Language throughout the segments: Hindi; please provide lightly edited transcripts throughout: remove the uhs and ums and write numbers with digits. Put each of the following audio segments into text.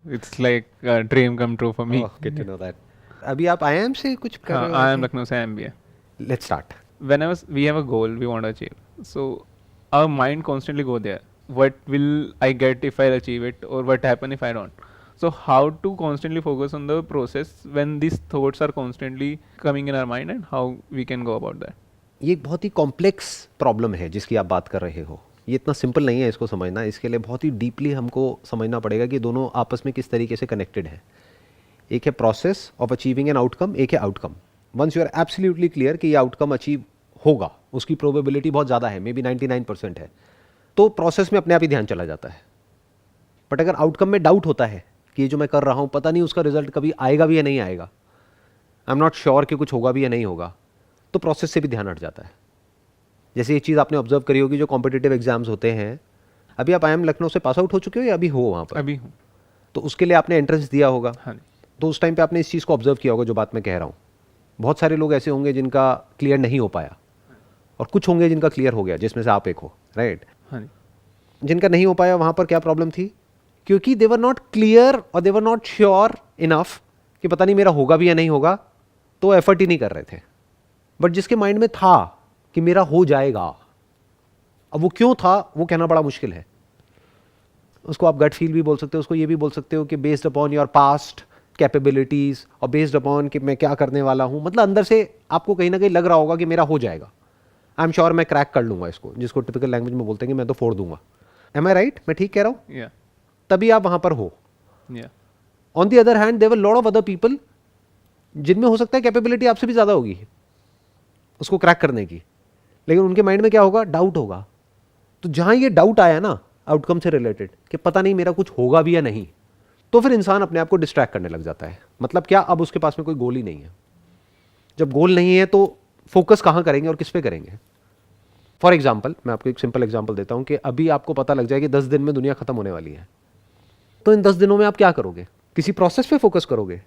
It's like a dream come true for me. Oh good to know that. अभी आप आईआईएम से कुछ कर हाँ, रहे हो I I am think. Lucknow से MBA. Let's start. We have a goal we want to achieve. So our mind constantly go there. What will I get if I achieve it, or what happen if I don't? So how to constantly focus on the process when these thoughts are constantly coming in our mind, and how we can go about that? ये एक बहुत ही कॉम्प्लेक्स प्रॉब्लम है जिसकी आप बात कर रहे हो. ये इतना सिंपल नहीं है इसको समझना. इसके लिए बहुत ही डीपली हमको समझना पड़ेगा कि दोनों आपस में किस तरीके से कनेक्टेड है. एक है process of achieving an outcome, एक है outcome. Once you are absolutely clear कि ये आउटकम अचीव होगा, उसकी प्रोबेबिलिटी बहुत ज़्यादा है, मे बी 99% है, तो प्रोसेस में अपने आप ही ध्यान चला जाता है. बट अगर आउटकम में डाउट होता है कि ये जो मैं कर रहा हूँ पता नहीं उसका रिजल्ट कभी आएगा भी या नहीं आएगा, आई एम नॉट श्योर कि कुछ होगा भी या नहीं होगा, तो प्रोसेस से भी ध्यान हट जाता है. जैसे ये चीज़ आपने ऑब्जर्व करी होगी, जो कॉम्पिटिटिव एग्जाम्स होते हैं, अभी आप आईएम लखनऊ से पास आउट हो चुके हो या अभी हो वहाँ पर? अभी हूँ. तो उसके लिए आपने एंट्रेंस दिया होगा. हाँ जी. तो उस टाइम पे आपने इस चीज़ को ऑब्जर्व किया होगा जो बात मैं कह रहा हूँ. बहुत सारे लोग ऐसे होंगे जिनका क्लियर नहीं हो पाया, और कुछ होंगे जिनका क्लियर हो गया, जिसमें से आप एक हो, राइट? हाँ जी. जिनका नहीं हो पाया वहाँ पर क्या प्रॉब्लम थी? क्योंकि दे वर नॉट क्लियर और दे वर नॉट श्योर इनफ कि पता नहीं मेरा होगा भी या नहीं होगा, तो एफर्ट ही नहीं कर रहे थे. बट जिसके माइंड में था कि मेरा हो जाएगा, अब वो क्यों था वो कहना बड़ा मुश्किल है. उसको आप गट फील भी बोल सकते हो, उसको ये भी बोल सकते हो कि based upon your past capabilities और बेस्ड अपॉन कि मैं क्या करने वाला हूँ. मतलब अंदर से आपको कहीं ना कहीं लग रहा होगा कि मेरा हो जाएगा, आई एम श्योर मैं क्रैक कर लूँगा इसको, जिसको टिपिकल लैंग्वेज में बोलते हैं कि मैं तो फोड़ दूंगा. एम आई राइट? मैं ठीक कह रहा हूँ? Yeah. तभी आप वहाँ पर हो. Yeah. On the other hand there were lot of other people जिनमें हो सकता है कैपेबिलिटी आपसे भी ज़्यादा होगी उसको क्रैक करने की, लेकिन उनके माइंड में क्या होगा? डाउट होगा. तो जहाँ ये डाउट आया ना आउटकम से रिलेटेड कि पता नहीं मेरा कुछ होगा भी या नहीं, तो फिर इंसान अपने आप को डिस्ट्रैक्ट करने लग जाता है. मतलब क्या? अब उसके पास में कोई गोल ही नहीं है. जब गोल नहीं है तो फोकस कहाँ करेंगे और किस पे करेंगे? फॉर एग्जाम्पल, मैं आपको एक सिंपल एग्जाम्पल देता हूँ कि अभी आपको पता लग जाए कि 10 दिन में दुनिया खत्म होने वाली है, तो इन 10 दिनों में आप क्या करोगे? किसी प्रोसेस पे फोकस करोगे?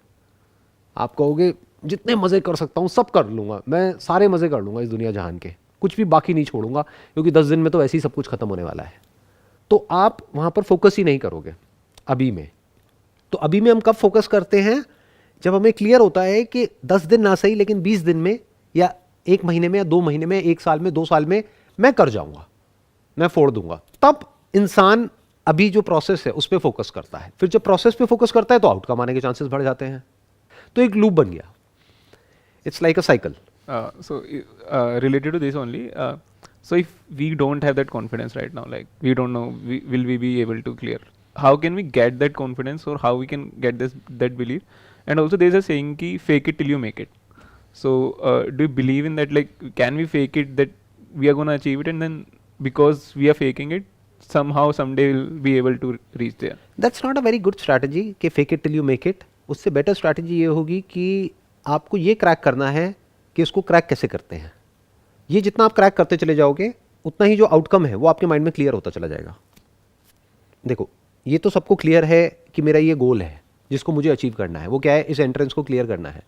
आप कहोगे जितने मज़े कर सकता हूँ सब कर लूँगा, मैं सारे मज़े कर लूँगा इस दुनिया जहान के, कुछ भी बाकी नहीं छोड़ूंगा, क्योंकि 10 दिन में तो ऐसे ही सब कुछ खत्म होने वाला है. तो आप वहाँ पर फोकस ही नहीं करोगे अभी में. तो अभी में हम कब फोकस करते हैं? जब हमें क्लियर होता है कि 10 दिन ना सही लेकिन 20 दिन में या 1 महीने में या 2 महीने में, 1 साल में, 2 साल में मैं कर जाऊंगा, मैं फोड़ दूंगा. तब इंसान अभी जो प्रोसेस है उस पर फोकस करता है. फिर जब प्रोसेस पे फोकस करता है तो आउटकम आने के चांसेस बढ़ जाते हैं. तो एक लूप बन गया. It's like a cycle. Related to this only, so if we don't have that confidence right now, like we don't know will we be able to clear, how can we get that confidence, or how we can get that belief? And also there's a saying ki fake it till you make it. So do you believe in that? Like, can we fake it that we are going to achieve it, and then because we are faking it, somehow someday we'll be able to reach there? That's not a very good strategy कि fake it till you make it. उससे बेटर स्ट्रैटेजी ये होगी कि आपको ये क्रैक करना है कि उसको क्रैक कैसे करते हैं. ये जितना आप क्रैक करते चले जाओगे उतना ही जो आउटकम है वो आपके माइंड में क्लियर होता चला जाएगा. देखो, ये तो सबको क्लियर है कि मेरा ये गोल है जिसको मुझे अचीव करना है. वो क्या है? इस एंट्रेंस को क्लियर करना है.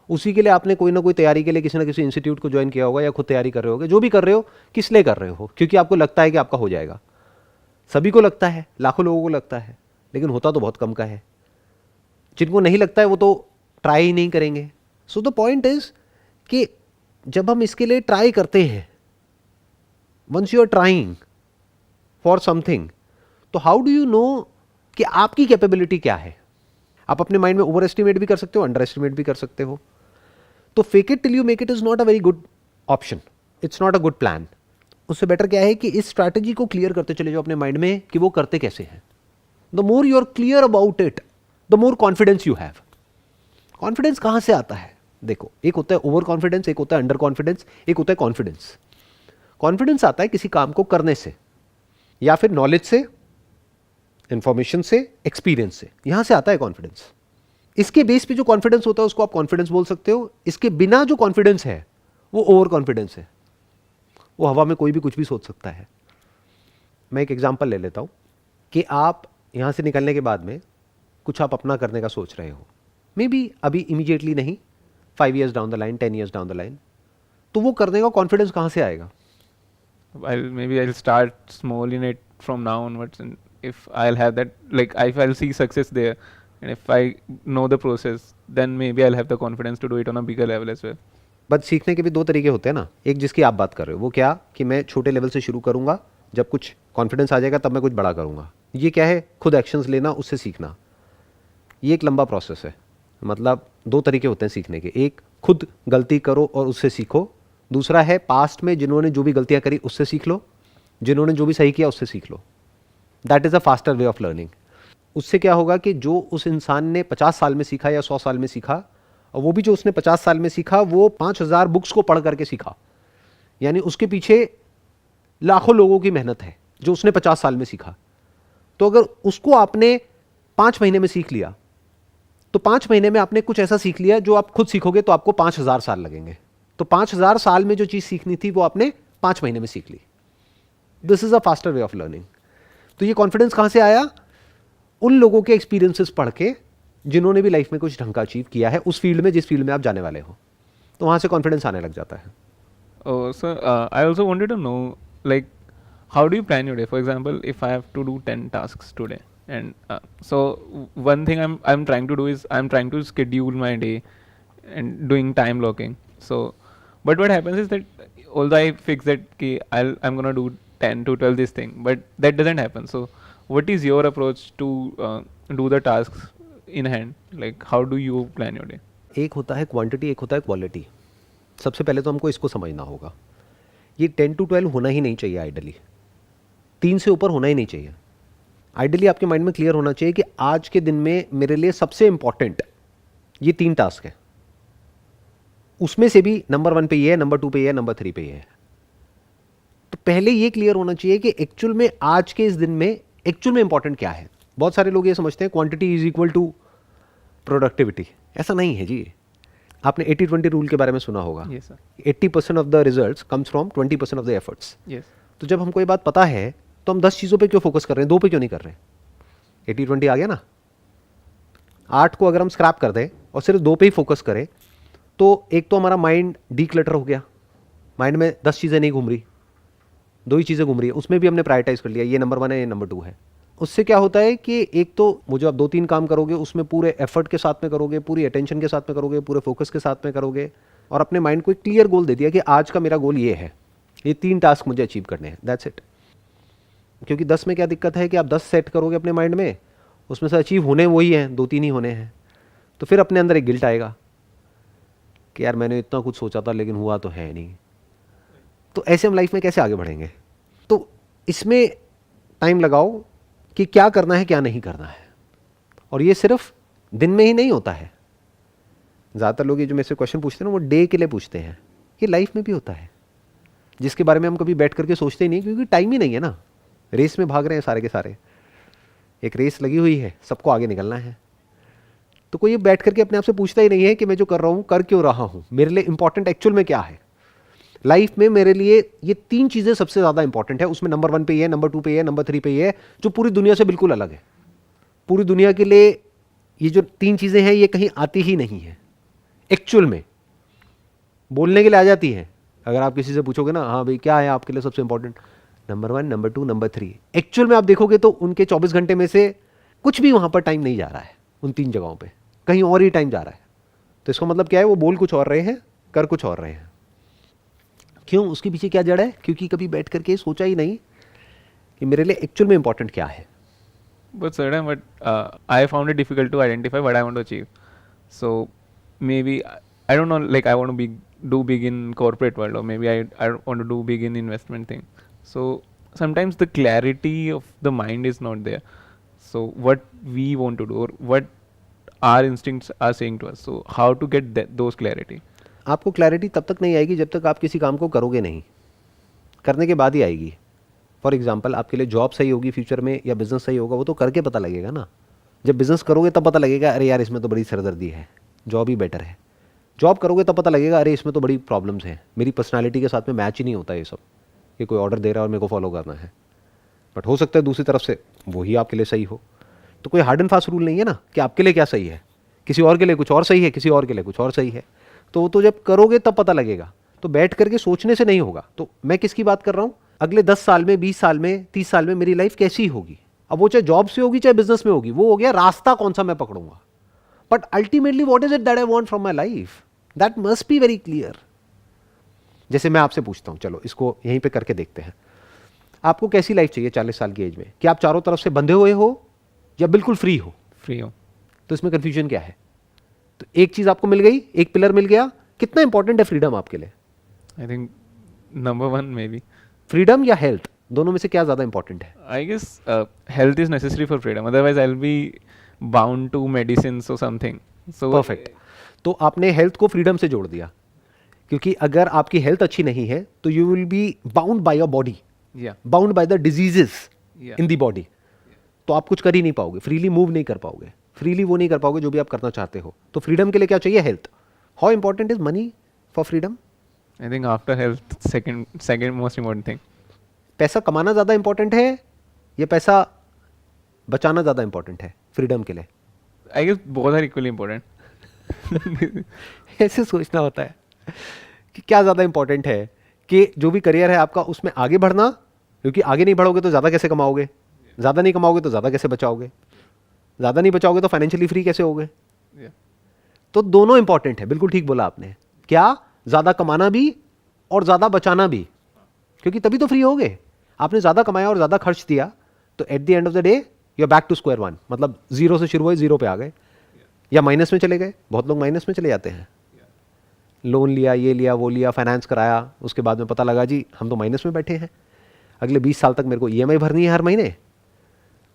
उसी के लिए आपने कोई ना कोई तैयारी के लिए किसी ना किसी इंस्टीट्यूट को ज्वाइन किया होगा या खुद तैयारी कर रहे होगे. जो भी कर रहे हो, किस लिए कर रहे हो? क्योंकि आपको लगता है कि आपका हो जाएगा. सभी को लगता है, लाखों लोगों को लगता है, लेकिन होता तो बहुत कम का है. जिनको नहीं लगता है वो तो ट्राई ही नहीं करेंगे. सो द पॉइंट इज कि जब हम इसके लिए ट्राई करते हैं, once you are trying for something, तो हाउ डू यू नो कि आपकी कैपेबिलिटी क्या है? आप अपने माइंड में ओवर एस्टिमेट भी कर सकते हो, अंडर एस्टिमेट भी कर सकते हो. तो fake it till you make it is not a very good option. It's not a good plan. उससे बेटर क्या है कि इस स्ट्रैटेजी को क्लियर करते चले जाओ अपने माइंड में कि वो करते कैसे हैं. The more you are clear about it, the more confidence you have. Confidence कहाँ से आता है? देखो, एक होता है ओवर कॉन्फिडेंस, एक होता है अंडर कॉन्फिडेंस, एक होता है कॉन्फिडेंस. कॉन्फिडेंस आता है किसी काम को करने से, या फिर नॉलेज से, इंफॉर्मेशन से, एक्सपीरियंस से. यहां से आता है कॉन्फिडेंस. इसके बेस पे जो कॉन्फिडेंस होता है उसको आप कॉन्फिडेंस बोल सकते हो. इसके बिना जो कॉन्फिडेंस है वो ओवर कॉन्फिडेंस है. वो हवा में कोई भी कुछ भी सोच सकता है. मैं एक एग्जांपल ले लेता हूं कि आप यहां से निकलने के बाद में कुछ आप अपना करने का सोच रहे हो, मे बी अभी इमीडिएटली नहीं, 5 years down the line, 10 years down the line. तो वो करने का कॉन्फिडेंस कहां से आएगा? Maybe I'll start small in it from now onwards, and if I'll have that, like if I'll see success there, and if I know the process, then maybe I'll have the confidence to do it on a bigger level as well. But सीखने के भी दो तरीके होते हैं ना, एक जिसकी आप बात कर रहे हो वो क्या कि मैं छोटे लेवल से शुरू करूंगा, जब कुछ कॉन्फिडेंस आ जाएगा तब मैं कुछ बड़ा करूंगा। ये क्या है, खुद एक्शंस लेना, उससे सीखना। ये एक लंबा प्रोसेस है। मतलब दो तरीके होते हैं सीखने के, एक खुद गलती करो और उससे सीखो, दूसरा है पास्ट में जिन्होंने जो भी गलतियां करी उससे सीख लो, जिन्होंने जो भी सही किया उससे सीख लो। That is a faster way of learning. उससे क्या होगा कि जो उस इंसान ने 50 साल में सीखा या 100 साल में सीखा, और वो भी जो उसने 50 साल में सीखा वो 5000 बुक्स को पढ़ करके सीखा, यानी उसके पीछे लाखों लोगों की मेहनत है जो उसने 50 साल में सीखा। तो अगर उसको आपने 5 महीने में सीख लिया, तो 5 महीने में आपने कुछ ऐसा सीख लिया जो आप खुद सीखोगे तो आपको 5000 साल लगेंगे। तो 5000 साल में जो चीज़ सीखनी थी वो आपने 5 महीने में सीख ली। This is a faster way of learning. तो ये कॉन्फिडेंस कहाँ से आया? उन लोगों के एक्सपीरियंसेस पढ़ के जिन्होंने भी लाइफ में कुछ ढंग का अचीव किया है उस फील्ड में जिस फील्ड में आप जाने वाले हो, तो वहाँ से कॉन्फिडेंस आने लग जाता है। Oh, so I also wanted to know, like, how do you plan your day? For example, if I have to do 10 tasks today, and so one thing I'm trying to do is I'm trying to schedule my day and doing time blocking. So, but what happens is that although I fix that कि I'm gonna do 10 to 12 this thing, but that doesn't happen. So, what is your approach to do the tasks in hand? Like, how do you plan your day? एक होता है क्वांटिटी, एक होता है क्वालिटी। सबसे पहले तो हमको इसको समझना होगा। ये 10 to 12 होना ही नहीं चाहिए आइडली, 3 से ऊपर होना ही नहीं चाहिए। आइडली आपके माइंड में क्लियर होना चाहिए कि आज के दिन में मेरे लिए सबसे इंपॉर्टेंट ये 3 टास्क हैं, उसमें से भी नंबर 1 पे ये है, नंबर 2 पे ये है, नंबर 3 पे ये है। तो पहले ये क्लियर होना चाहिए कि एक्चुअल में आज के इस दिन में एक्चुअल में इंपॉर्टेंट क्या है। बहुत सारे लोग ये समझते हैं quantity is equal to productivity. ऐसा नहीं है जी। आपने 80-20 रूल के बारे में सुना होगा। Yes, sir. 80% of the results comes from 20% of the efforts. Yes. तो जब हमको ये बात पता है तो हम 10 चीज़ों पे क्यों फोकस कर रहे हैं, 2 पे क्यों नहीं कर रहे हैं? 80-20 आ गया ना। 8 को अगर हम स्क्रैप कर दें और सिर्फ 2 पे ही फोकस करें तो एक तो हमारा माइंड डीक्लटर हो गया, माइंड में 10 चीज़ें नहीं घूम रही, 2 ही चीज़ें घूम रही है, उसमें भी हमने प्रायोरिटाइज कर लिया, ये नंबर 1 है, ये नंबर 2 है। उससे क्या होता है कि एक तो वो जो आप 2-3 काम करोगे उसमें पूरे एफर्ट के साथ में करोगे, पूरी अटेंशन के साथ में करोगे, पूरे फोकस के साथ में करोगे, और अपने माइंड को एक क्लियर गोल दे दिया कि आज का मेरा गोल ये है, ये 3 टास्क मुझे अचीव करने हैं, दैट्स इट। क्योंकि 10 में क्या दिक्कत है कि आप 10 सेट करोगे अपने माइंड में, उसमें से अचीव होने वही हैं, 2-3 ही होने हैं, तो फिर अपने अंदर एक गिल्ट आएगा कि यार मैंने इतना कुछ सोचा था लेकिन हुआ तो है नहीं। तो ऐसे हम लाइफ में कैसे आगे बढ़ेंगे? तो इसमें टाइम लगाओ कि क्या करना है क्या नहीं करना है, और ये सिर्फ दिन में ही नहीं होता है। ज़्यादातर लोग ये जो मेरे से क्वेश्चन पूछते हैं ना वो डे के लिए पूछते हैं, ये लाइफ में भी होता है जिसके बारे में हम कभी बैठ करके सोचते ही नहीं, क्योंकि टाइम ही नहीं है ना। रेस में भाग रहे हैं सारे के सारे, एक रेस लगी हुई है, सबको आगे निकलना है। तो कोई ये बैठ करके अपने आप से पूछता ही नहीं है कि मैं जो कर रहा हूँ कर क्यों रहा हूँ, मेरे लिए इंपॉर्टेंट एक्चुअल में क्या है। लाइफ में मेरे लिए ये 3 चीज़ें सबसे ज़्यादा इंपॉर्टेंट है, उसमें नंबर 1 पे ये है, नंबर 2 पे ये है, नंबर 3 पे ये है, जो पूरी दुनिया से बिल्कुल अलग है। पूरी दुनिया के लिए ये जो 3 चीज़ें हैं ये कहीं आती ही नहीं है एक्चुअल में, बोलने के लिए आ जाती है। अगर आप किसी से पूछोगे ना, हाँ भाई क्या है आपके लिए सबसे important, number 1, number 2, number 3, actual में आप देखोगे तो उनके 24 घंटे में से कुछ भी वहाँ पर टाइम नहीं जा रहा है, उन 3 जगहों पर कहीं और ही टाइम जा रहा है। तो इसका मतलब क्या है, वो बोल कुछ और रहे हैं, कर कुछ और रहे हैं। क्यों? उसके पीछे क्या जड़ है? क्योंकि कभी बैठ करके सोचा ही नहीं कि मेरे लिए एक्चुअल में इंपॉर्टेंट क्या है। But certain, but I found it difficult to identify what I want to achieve. So maybe I don't know. Like I want to do big in corporate world, or maybe I want to do big in investment thing. So sometimes the clarity of the mind is not there. So what we want to do, or what our instincts are saying to us. So how to get those clarity? आपको क्लैरिटी तब तक नहीं आएगी जब तक आप किसी काम को करोगे नहीं, करने के बाद ही आएगी। फॉर एग्जांपल आपके लिए जॉब सही होगी फ्यूचर में या बिजनेस सही होगा, वो तो करके पता लगेगा ना। जब बिजनेस करोगे तब पता लगेगा अरे यार इसमें तो बड़ी सरदर्दी है, जॉब ही बेटर है। जॉब करोगे तब पता लगेगा अरे इसमें तो बड़ी प्रॉब्लम्स हैं, मेरी पर्सनैलिटी के साथ में मैच ही नहीं होता ये सब, कि कोई ऑर्डर दे रहा है और मेरे को फॉलो करना है। बट हो सकता है दूसरी तरफ से वही आपके लिए सही हो। तो कोई हार्ड एंड फास्ट रूल नहीं है ना कि आपके लिए क्या सही है, किसी और के लिए कुछ और सही है, किसी और के लिए कुछ और सही है। तो जब करोगे तब पता लगेगा। तो बैठ करके सोचने से नहीं होगा। तो मैं किसकी बात कर रहा हूँ, अगले 10 साल में, 20 साल में, 30 साल में मेरी लाइफ कैसी होगी, अब वो चाहे जॉब से होगी चाहे बिजनेस में होगी, वो हो गया रास्ता कौन सा मैं पकड़ूंगा, but ultimately what is it that I want from my life, that must be very clear. जैसे मैं आपसे पूछता हूं, चलो इसको यहीं पे करके देखते हैं, आपको कैसी लाइफ चाहिए 40 साल की एज में? कि आप चारों तरफ से बंधे हुए हो या बिल्कुल फ्री हो? फ्री हो। तो इसमें कंफ्यूजन क्या है? तो एक चीज आपको मिल गई, एक पिलर मिल गया। कितना इंपॉर्टेंट है फ्रीडम आपके लिए? I think number 1 may be. Freedom या हेल्थ, दोनों में से क्या ज्यादा इंपॉर्टेंट है? I guess health is necessary for freedom. Otherwise, I'll be bound to medicines or something. So perfect. तो आपने हेल्थ को फ्रीडम से जोड़ दिया, क्योंकि अगर आपकी हेल्थ अच्छी नहीं है तो you will be bound by your body, Yeah. Bound by the diseases Yeah. In the body. तो आप कुछ कर ही नहीं पाओगे, फ्रीली मूव नहीं कर पाओगे, फ्रीली वो नहीं कर पाओगे जो भी आप करना चाहते हो। तो फ्रीडम के लिए क्या चाहिए? Health. How important is money for freedom? I think after health, second most important thing. पैसा कमाना ज्यादा इंपॉर्टेंट है या पैसा बचाना ज्यादा इंपॉर्टेंट है फ्रीडम के लिए? I guess both are equally important. ऐसे सोचना होता है कि क्या ज़्यादा इंपॉर्टेंट है, कि जो भी करियर है आपका उसमें आगे बढ़ना, क्योंकि आगे नहीं बढ़ोगे तो ज़्यादा कैसे कमाओगे, ज़्यादा नहीं कमाओगे तो ज़्यादा कैसे बचाओगे, ज़्यादा नहीं बचाओगे तो फाइनेंशियली फ्री कैसे होगे? Yeah. तो दोनों इंपॉर्टेंट है, बिल्कुल ठीक बोला आपने। क्या? ज़्यादा कमाना भी और ज़्यादा बचाना भी, क्योंकि तभी तो फ्री होगे। आपने ज़्यादा कमाया और ज़्यादा खर्च दिया तो at the end of the day you are back to square one, मतलब जीरो से शुरू हुए जीरो पे आ गए या माइनस में चले गए। बहुत लोग माइनस में चले जाते हैं, लोन लिया, ये लिया, वो लिया, फाइनेंस कराया, उसके बाद में पता लगा जी हम तो माइनस में बैठे हैं, अगले 20 साल तक मेरे को ईएमआई भरनी है हर महीने,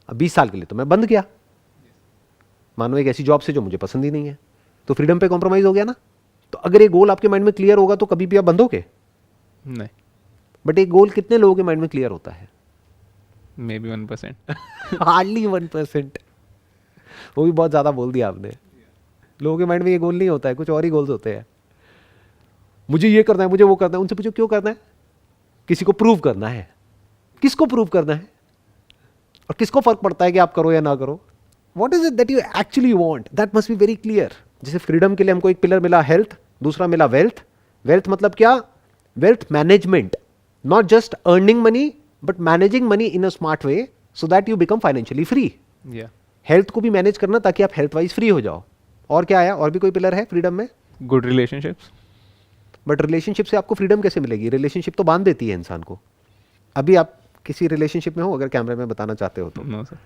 अब 20 साल के लिए तो मैं बंद किया, मानो एक ऐसी जॉब से जो मुझे पसंद ही नहीं है, तो फ्रीडम पे कॉम्प्रोमाइज़ हो गया ना। तो अगर ये गोल आपके माइंड में क्लियर होगा तो कभी भी आप बंधोगे, नहीं, बट एक गोल कितने लोगों के माइंड में क्लियर होता है? maybe 1%. हार्डली 1%। वो भी बहुत ज़्यादा बोल दिया आपने। लोगों के माइंड में ये गोल नहीं होता है, कुछ और ही गोल्स होते हैं। मुझे ये करना है, मुझे वो करना है। उनसे पूछो क्यों करना है? किसी को प्रूव करना है। किसको प्रूव करना है? और किसको फर्क पड़ता है कि आप करो या ना करो? What is it that you actually want? That must be very clear. जैसे फ्रीडम के लिए हमको एक पिलर मिला हेल्थ, दूसरा मिला वेल्थ। वेल्थ मतलब क्या? Wealth management, not just earning money but managing money in a smart way so that you become financially free. Yeah. Health को भी मैनेज करना ताकि आप हेल्थ वाइज फ्री हो जाओ। और क्या आया? और भी कोई पिलर है फ्रीडम में? Good relationships. बट रिलेशनशिप से आपको फ्रीडम कैसे मिलेगी? रिलेशनशिप तो बांध देती है इंसान को। अभी आप किसी रिलेशनशिप में हो, अगर कैमरे में बताना चाहते हो तो? No sir.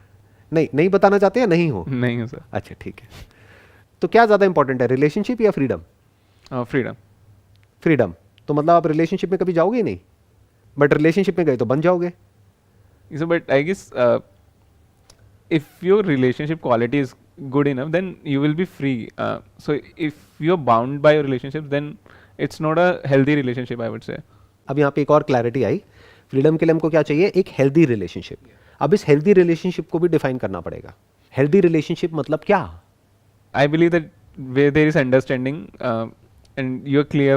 नहीं बताना चाहते या नहीं हो? नहीं हूँ sir. अच्छा ठीक है। तो क्या ज़्यादा इंपॉर्टेंट है, रिलेशनशिप या फ्रीडम? Freedom. फ्रीडम। तो मतलब आप रिलेशनशिप में कभी जाओगे ही नहीं, बट रिलेशनशिप में गए तो बन जाओगे। So, but I guess if your relationship quality is good enough, then you will be free. So if you're bound by your relationship, then it's not a healthy relationship, I would say. अब यहाँ पे एक और क्लैरिटी आई। फ्रीडम के लिए हमको क्या चाहिए? एक हेल्दी रिलेशनशिप। अब इस हेल्दी रिलेशनशिप को भी डिफाइन करना पड़ेगा। हेल्दी रिलेशनशिप मतलब क्या? I believe that where there is understanding and you're clear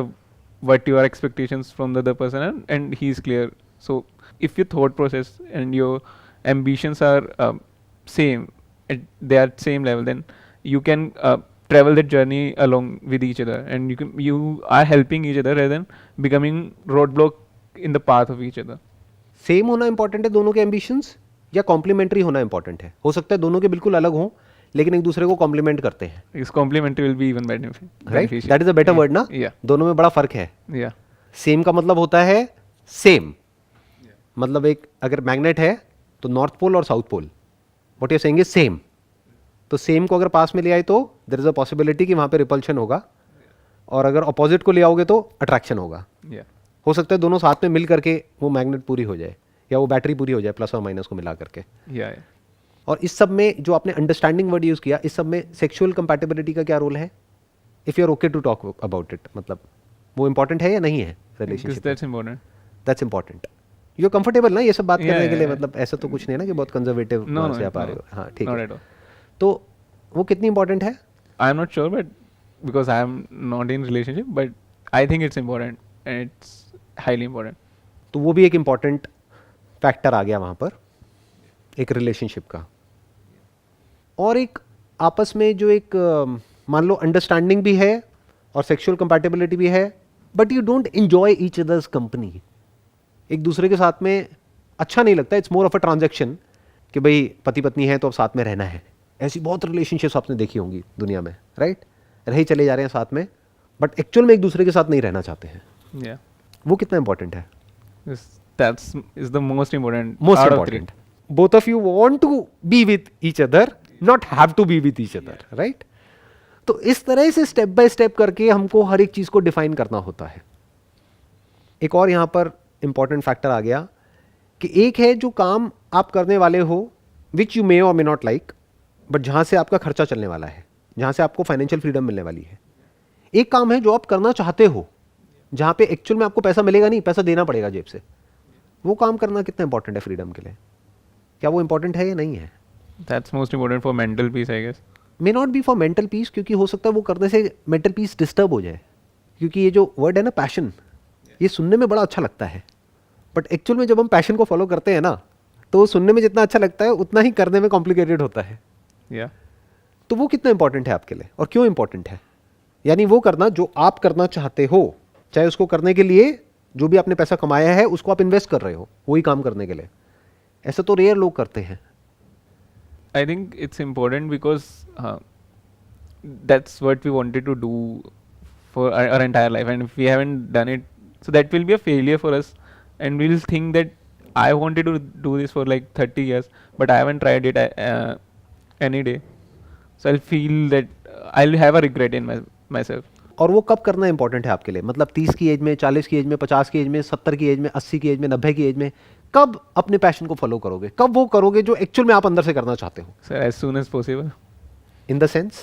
what your expectations from the other person are, and he's clear. So if your thought process and your ambitions are same, they are same level, then you can travel that journey along with each other, and you are helping each other rather than becoming roadblock in the path of each other. Same होना इंपॉर्टेंट है दोनों के एम्बिशंस, या कॉम्प्लीमेंट्री होना इंपॉर्टेंट है? हो सकता है दोनों के बिल्कुल अलग हों लेकिन एक दूसरे को कॉम्प्लीमेंट करते हैं, Because complementary will be even right? beneficial. That is a better word ना? Yeah. दोनों में बड़ा फर्क है। Yeah. सेम का मतलब होता है सेम, मतलब एक अगर मैग्नेट है तो नॉर्थ पोल और south pole, what you saying is same. तो सेम को अगर पास में ले आए तो देयर इज अ पॉसिबिलिटी कि वहाँ पे रिपल्शन होगा, और अगर अपोजिट को ले आओगे तो अट्रैक्शन होगा। Yeah. हो सकता है दोनों साथ में मिल करके वो मैग्नेट पूरी हो जाए, या वो बैटरी पूरी हो जाए प्लस और माइनस को मिला करके। Yeah. Yeah. और इस सब में जो आपने अंडरस्टैंडिंग वर्ड यूज़ किया, इस सब में सेक्सुअल कंपैटिबिलिटी का क्या रोल है? If you are okay to talk about it, मतलब वो इंपॉर्टेंट है या नहीं है Because relationship? that's important. That's important. You comfortable ना ये सब बात Yeah, करने के लिए? yeah, मतलब ऐसा तो कुछ नहीं है ना कि बहुत कंजर्वेटिव No, से no, आप आ रहे no. हो? हाँ ठीक Not है। at all. तो वो कितनी इंपॉर्टेंट है? I'm not sure, but because I am not in relationship, but I think it's important and it's highly important. तो वो भी एक इम्पॉर्टेंट फैक्टर आ गया वहाँ पर, एक रिलेशनशिप का। और एक आपस में जो एक मान लो अंडरस्टैंडिंग भी है और सेक्सुअल कंपैटिबिलिटी भी है, but you don't enjoy each others company. एक दूसरे के साथ में अच्छा नहीं लगता, it's more of a transaction कि भाई पति पत्नी है तो अब साथ में रहना है। ऐसी बहुत रिलेशनशिप्स आपने देखी होंगी दुनिया में, राइट? रहे चले जा रहे हैं साथ में, बट एक्चुअल में एक दूसरे के साथ नहीं रहना चाहते हैं। Yeah. वो कितना इंपॉर्टेंट है? That's is the most important. Most out of important. Both of you want to be with each other, not have to be with each other, right? तो इस तरह से स्टेप बाय स्टेप करके हमको हर एक चीज को डिफाइन करना होता है। एक और यहां पर इंपॉर्टेंट फैक्टर आ गया कि एक है जो काम आप करने वाले हो विच यू मे और मे नॉट लाइक, बट जहां से आपका खर्चा चलने वाला है, जहां से आपको फाइनेंशियल फ्रीडम मिलने वाली है। एक काम है जो आप करना चाहते हो, जहां पे एक्चुअल में आपको पैसा मिलेगा नहीं, पैसा देना पड़ेगा जेब से। वो काम करना कितना इंपॉर्टेंट है फ्रीडम के लिए? क्या वो इंपॉर्टेंट है या नहीं है? That's most important for mental peace, I guess. May not be for mental peace, क्योंकि हो सकता है वो करने से मेंटल पीस डिस्टर्ब हो जाए। क्योंकि ये जो वर्ड है ना पैशन, ये सुनने में बड़ा अच्छा लगता है, बट एक्चुअल में जब हम पैशन को फॉलो करते हैं ना, तो वो सुनने में जितना अच्छा लगता है उतना ही करने में कॉम्प्लिकेटेड होता है। Yeah. तो वो कितना इंपॉर्टेंट है आपके लिए और क्यों इंपॉर्टेंट है? यानी वो करना जो आप करना चाहते हो, चाहे उसको करने के लिए जो भी आपने पैसा कमाया है उसको आप इन्वेस्ट कर रहे हो वही काम करने के लिए। ऐसा तो रेयर लोग करते हैं। I think it's important because that's what we wanted to do for our entire life, and if we haven't done it, so that will be a failure for us, and we'll think that I wanted to do this for like 30 years, but I haven't tried it any day, so I'll feel that I'll have a regret in myself. और वो कब करना इंपॉर्टेंट है आपके लिए? मतलब 30 की एज में, 40 की एज में, 50 की एज में, 70 की एज में, 80 की एज में, 90 की एज में? कब अपने पैशन को फॉलो करोगे? कब वो करोगे जो एक्चुअल में आप अंदर से करना चाहते हो? So as soon as possible. In the sense,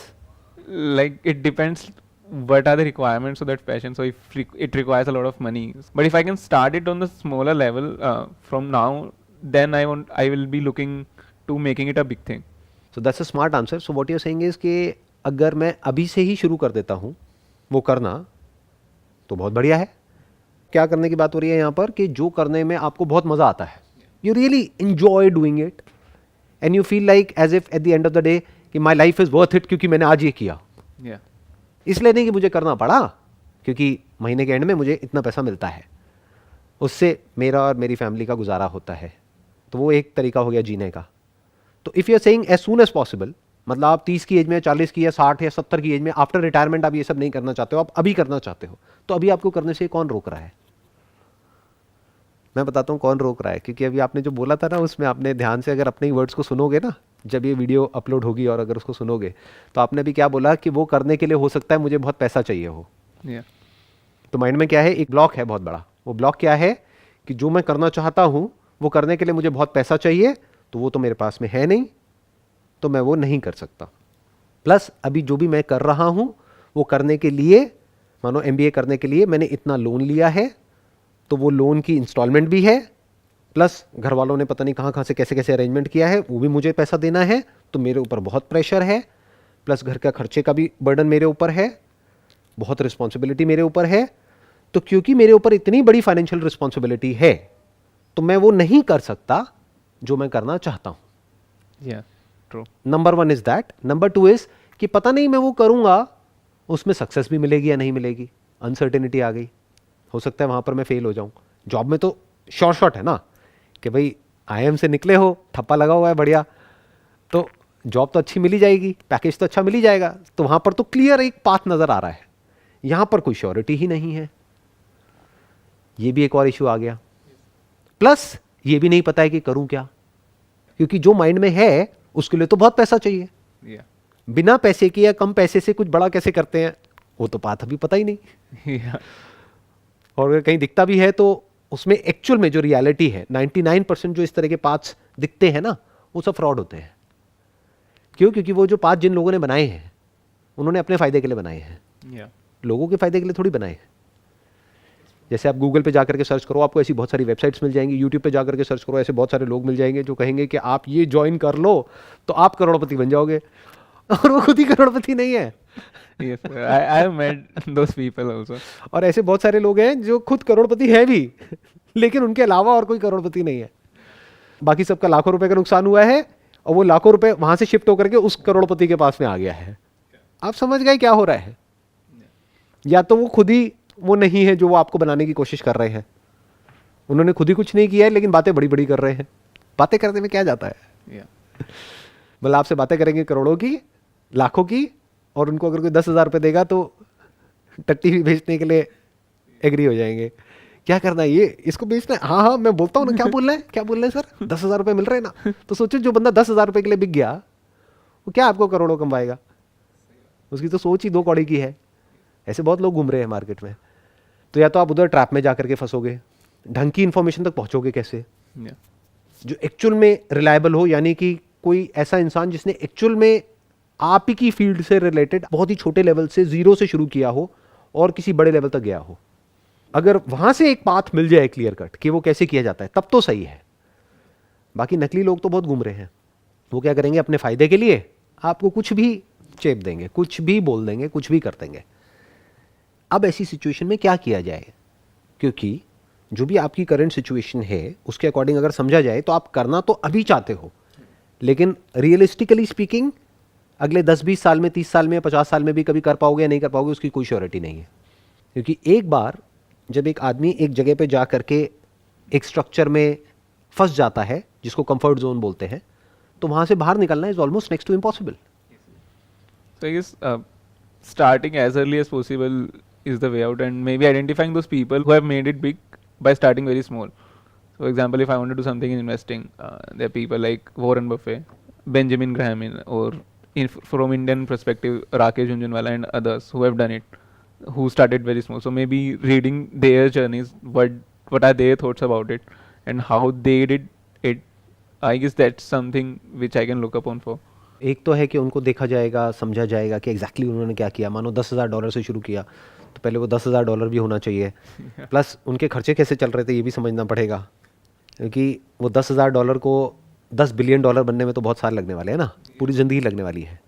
Like it depends what are the requirements of that passion. So if it requires a lot of money, but if I can start it on the smaller level from now, then I will be looking to making it a big thing. So that's a smart answer. So what you are saying is कि अगर मैं अभी से ही शुरू कर देता हूँ वो करना, तो बहुत बढ़िया है। क्या करने की बात हो रही है यहाँ पर? कि जो करने में आपको बहुत मज़ा आता है, you really enjoy doing it and you feel like as if at the end of the day कि my life is worth it, क्योंकि मैंने आज ये किया। Yeah. इसलिए नहीं कि मुझे करना पड़ा, क्योंकि महीने के एंड में मुझे इतना पैसा मिलता है, उससे मेरा और मेरी फैमिली का गुजारा होता है। तो वो एक तरीका हो गया जीने का। तो if you are saying as soon as possible, मतलब आप 30 की एज में, 40 की या 60 या 70 की एज में, आफ्टर रिटायरमेंट आप ये सब नहीं करना चाहते हो, आप अभी करना चाहते हो, तो अभी आपको करने से कौन रोक रहा है? मैं बताता हूँ कौन रोक रहा है। क्योंकि अभी आपने जो बोला था ना, उसमें आपने ध्यान से अगर अपने ही वर्ड्स को सुनोगे ना, जब ये वीडियो अपलोड होगी और अगर उसको सुनोगे, तो आपने अभी क्या बोला कि वो करने के लिए हो सकता है मुझे बहुत पैसा चाहिए हो। Yeah. तो माइंड में क्या है? एक ब्लॉक है बहुत बड़ा। वो ब्लॉक क्या है? कि जो मैं करना चाहता हूँ वो करने के लिए मुझे बहुत पैसा चाहिए, तो वो तो मेरे पास में है नहीं, तो मैं वो नहीं कर सकता। प्लस अभी जो भी मैं कर रहा हूँ वो करने के लिए, मानो MBA करने के लिए मैंने इतना लोन लिया है, तो वो लोन की इंस्टॉलमेंट भी है, प्लस घर वालों ने पता नहीं कहाँ कहाँ से कैसे कैसे अरेंजमेंट किया है, वो भी मुझे पैसा देना है, तो मेरे ऊपर बहुत प्रेशर है। प्लस घर का खर्चे का भी बर्डन मेरे ऊपर है, बहुत रिस्पॉन्सिबिलिटी मेरे ऊपर है। तो क्योंकि मेरे ऊपर इतनी बड़ी फाइनेंशियल रिस्पॉन्सिबिलिटी है, तो मैं वो नहीं कर सकता जो मैं करना चाहता हूँ। Yeah. True. Number 1 is that. Number 2 is कि पता नहीं मैं वो करूँगा उसमें सक्सेस भी मिलेगी या नहीं मिलेगी, अनसर्टेनिटी आ गई, हो सकता है वहाँ पर मैं फेल हो जाऊँ। जॉब में तो शॉर्ट है ना कि भाई IIM से निकले हो, ठप्पा लगा हुआ है बढ़िया, तो जॉब तो अच्छी मिल ही जाएगी, पैकेज तो अच्छा मिल ही जाएगा, तो वहाँ पर तो क्लियर एक पाथ नज़र आ रहा है। यहाँ पर कोई श्योरिटी ही नहीं है, ये भी एक और इशू आ गया। प्लस ये भी नहीं पता है कि करूँ क्या, क्योंकि जो माइंड में है उसके लिए तो बहुत पैसा चाहिए। Yeah. बिना पैसे के या कम पैसे से कुछ बड़ा कैसे करते हैं, वो तो बात अभी पता ही नहीं। Yeah. और अगर कहीं दिखता भी है तो उसमें एक्चुअल में जो रियलिटी है, 99% जो इस तरह के पाथ्स दिखते हैं ना, वो सब फ्रॉड होते हैं। क्यों? क्योंकि वो जो पाथ जिन लोगों ने बनाए हैं उन्होंने अपने फायदे के लिए बनाए हैं, Yeah. लोगों के फायदे के लिए थोड़ी बनाए हैं। जैसे आप गूगल पे जाकर के सर्च करो, आपको ऐसी बहुत सारी वेबसाइट्स मिल जाएंगी, यूट्यूब पे जाकर के सर्च करो, ऐसे बहुत सारे लोग मिल जाएंगे जो कहेंगे कि आप ये ज्वाइन कर लो तो आप करोड़पति बन जाओगे, और वो खुद ही करोड़पति नहीं है। Yes. Sir. I have met those people also. और ऐसे बहुत सारे लोग हैं जो खुद करोड़पति है भी लेकिन उनके अलावा और कोई करोड़पति नहीं है। बाकी सबका लाखों रुपए का नुकसान हुआ है और वो लाखों रुपए वहां से शिफ्ट होकर के उस करोड़पति के पास में आ गया है। आप समझ गए क्या हो रहा है? या तो वो खुद ही वो नहीं है जो वो आपको बनाने की कोशिश कर रहे हैं, उन्होंने खुद ही कुछ नहीं किया है लेकिन बातें बड़ी बड़ी कर रहे हैं। बातें करने में क्या जाता है? Yeah. मतलब आपसे बातें करेंगे करोड़ों की, लाखों की, और उनको अगर कोई 10,000 रुपये देगा तो टट्टी भी बेचने के लिए एग्री हो जाएंगे। क्या करना है, ये इसको बेचना है, हाँ हाँ मैं बोलता हूँ ना, क्या बोल रहे हैं, क्या बोल रहे हैं सर, 10,000 रुपये मिल रहे हैं ना। तो सोचो जो बंदा 10,000 रुपये के लिए बिक गया, वो क्या आपको करोड़ों कमाएगा, उसकी तो सोच ही 2 कौड़ी की है। ऐसे बहुत लोग घूम रहे हैं मार्केट में। तो या तो आप उधर ट्रैप में जा करके फंसोगे, ढंग की इन्फॉर्मेशन तक पहुंचोगे कैसे, Yeah. जो एक्चुअल में रिलायबल हो, यानी कि कोई ऐसा इंसान जिसने एक्चुअल में आप ही की फील्ड से रिलेटेड बहुत ही छोटे लेवल से, जीरो से शुरू किया हो और किसी बड़े लेवल तक गया हो। अगर वहां से एक पाथ मिल जाए क्लियर कट कि वो कैसे किया जाता है, तब तो सही है। बाकी नकली लोग तो बहुत घूम रहे हैं। वो क्या करेंगे, अपने फायदे के लिए आपको कुछ भी चेप देंगे, कुछ भी बोल देंगे, कुछ भी कर देंगे। अब ऐसी सिचुएशन में क्या किया जाए, क्योंकि जो भी आपकी करंट सिचुएशन है उसके अकॉर्डिंग अगर समझा जाए तो आप करना तो अभी चाहते हो, लेकिन रियलिस्टिकली स्पीकिंग अगले 10-20 साल में, 30 साल में, 50 साल में भी कभी कर पाओगे या नहीं कर पाओगे, उसकी कोई श्योरिटी नहीं है। क्योंकि एक बार जब एक आदमी एक जगह पे जा करके एक स्ट्रक्चर में फंस जाता है, जिसको कंफर्ट जोन बोलते हैं, तो वहां से बाहर निकलना is almost next to impossible. So I guess starting as early as possible is the way out, and maybe identifying those people who have made it big by starting very small. For example, if I want to do something in investing, there are people like Warren Buffett, Benjamin Graham, or from Indian perspective, Rakesh Jhunjhunwala and others who have done it, who started very small. So maybe reading their journeys, what are their thoughts about it, and how they did it. I guess that's something which I can look upon for. एक तो है कि उनको देखा जाएगा, समझा जाएगा कि एग्जैक्टली उन्होंने क्या किया। मानो $10,000 से शुरू किया, तो पहले वो $10,000 भी होना चाहिए, प्लस उनके खर्चे कैसे चल रहे थे ये भी समझना पड़ेगा। क्योंकि वो $10,000 को $10 बिलियन बनने में तो बहुत साल लगने वाले हैं ना, पूरी ज़िंदगी लगने वाली है।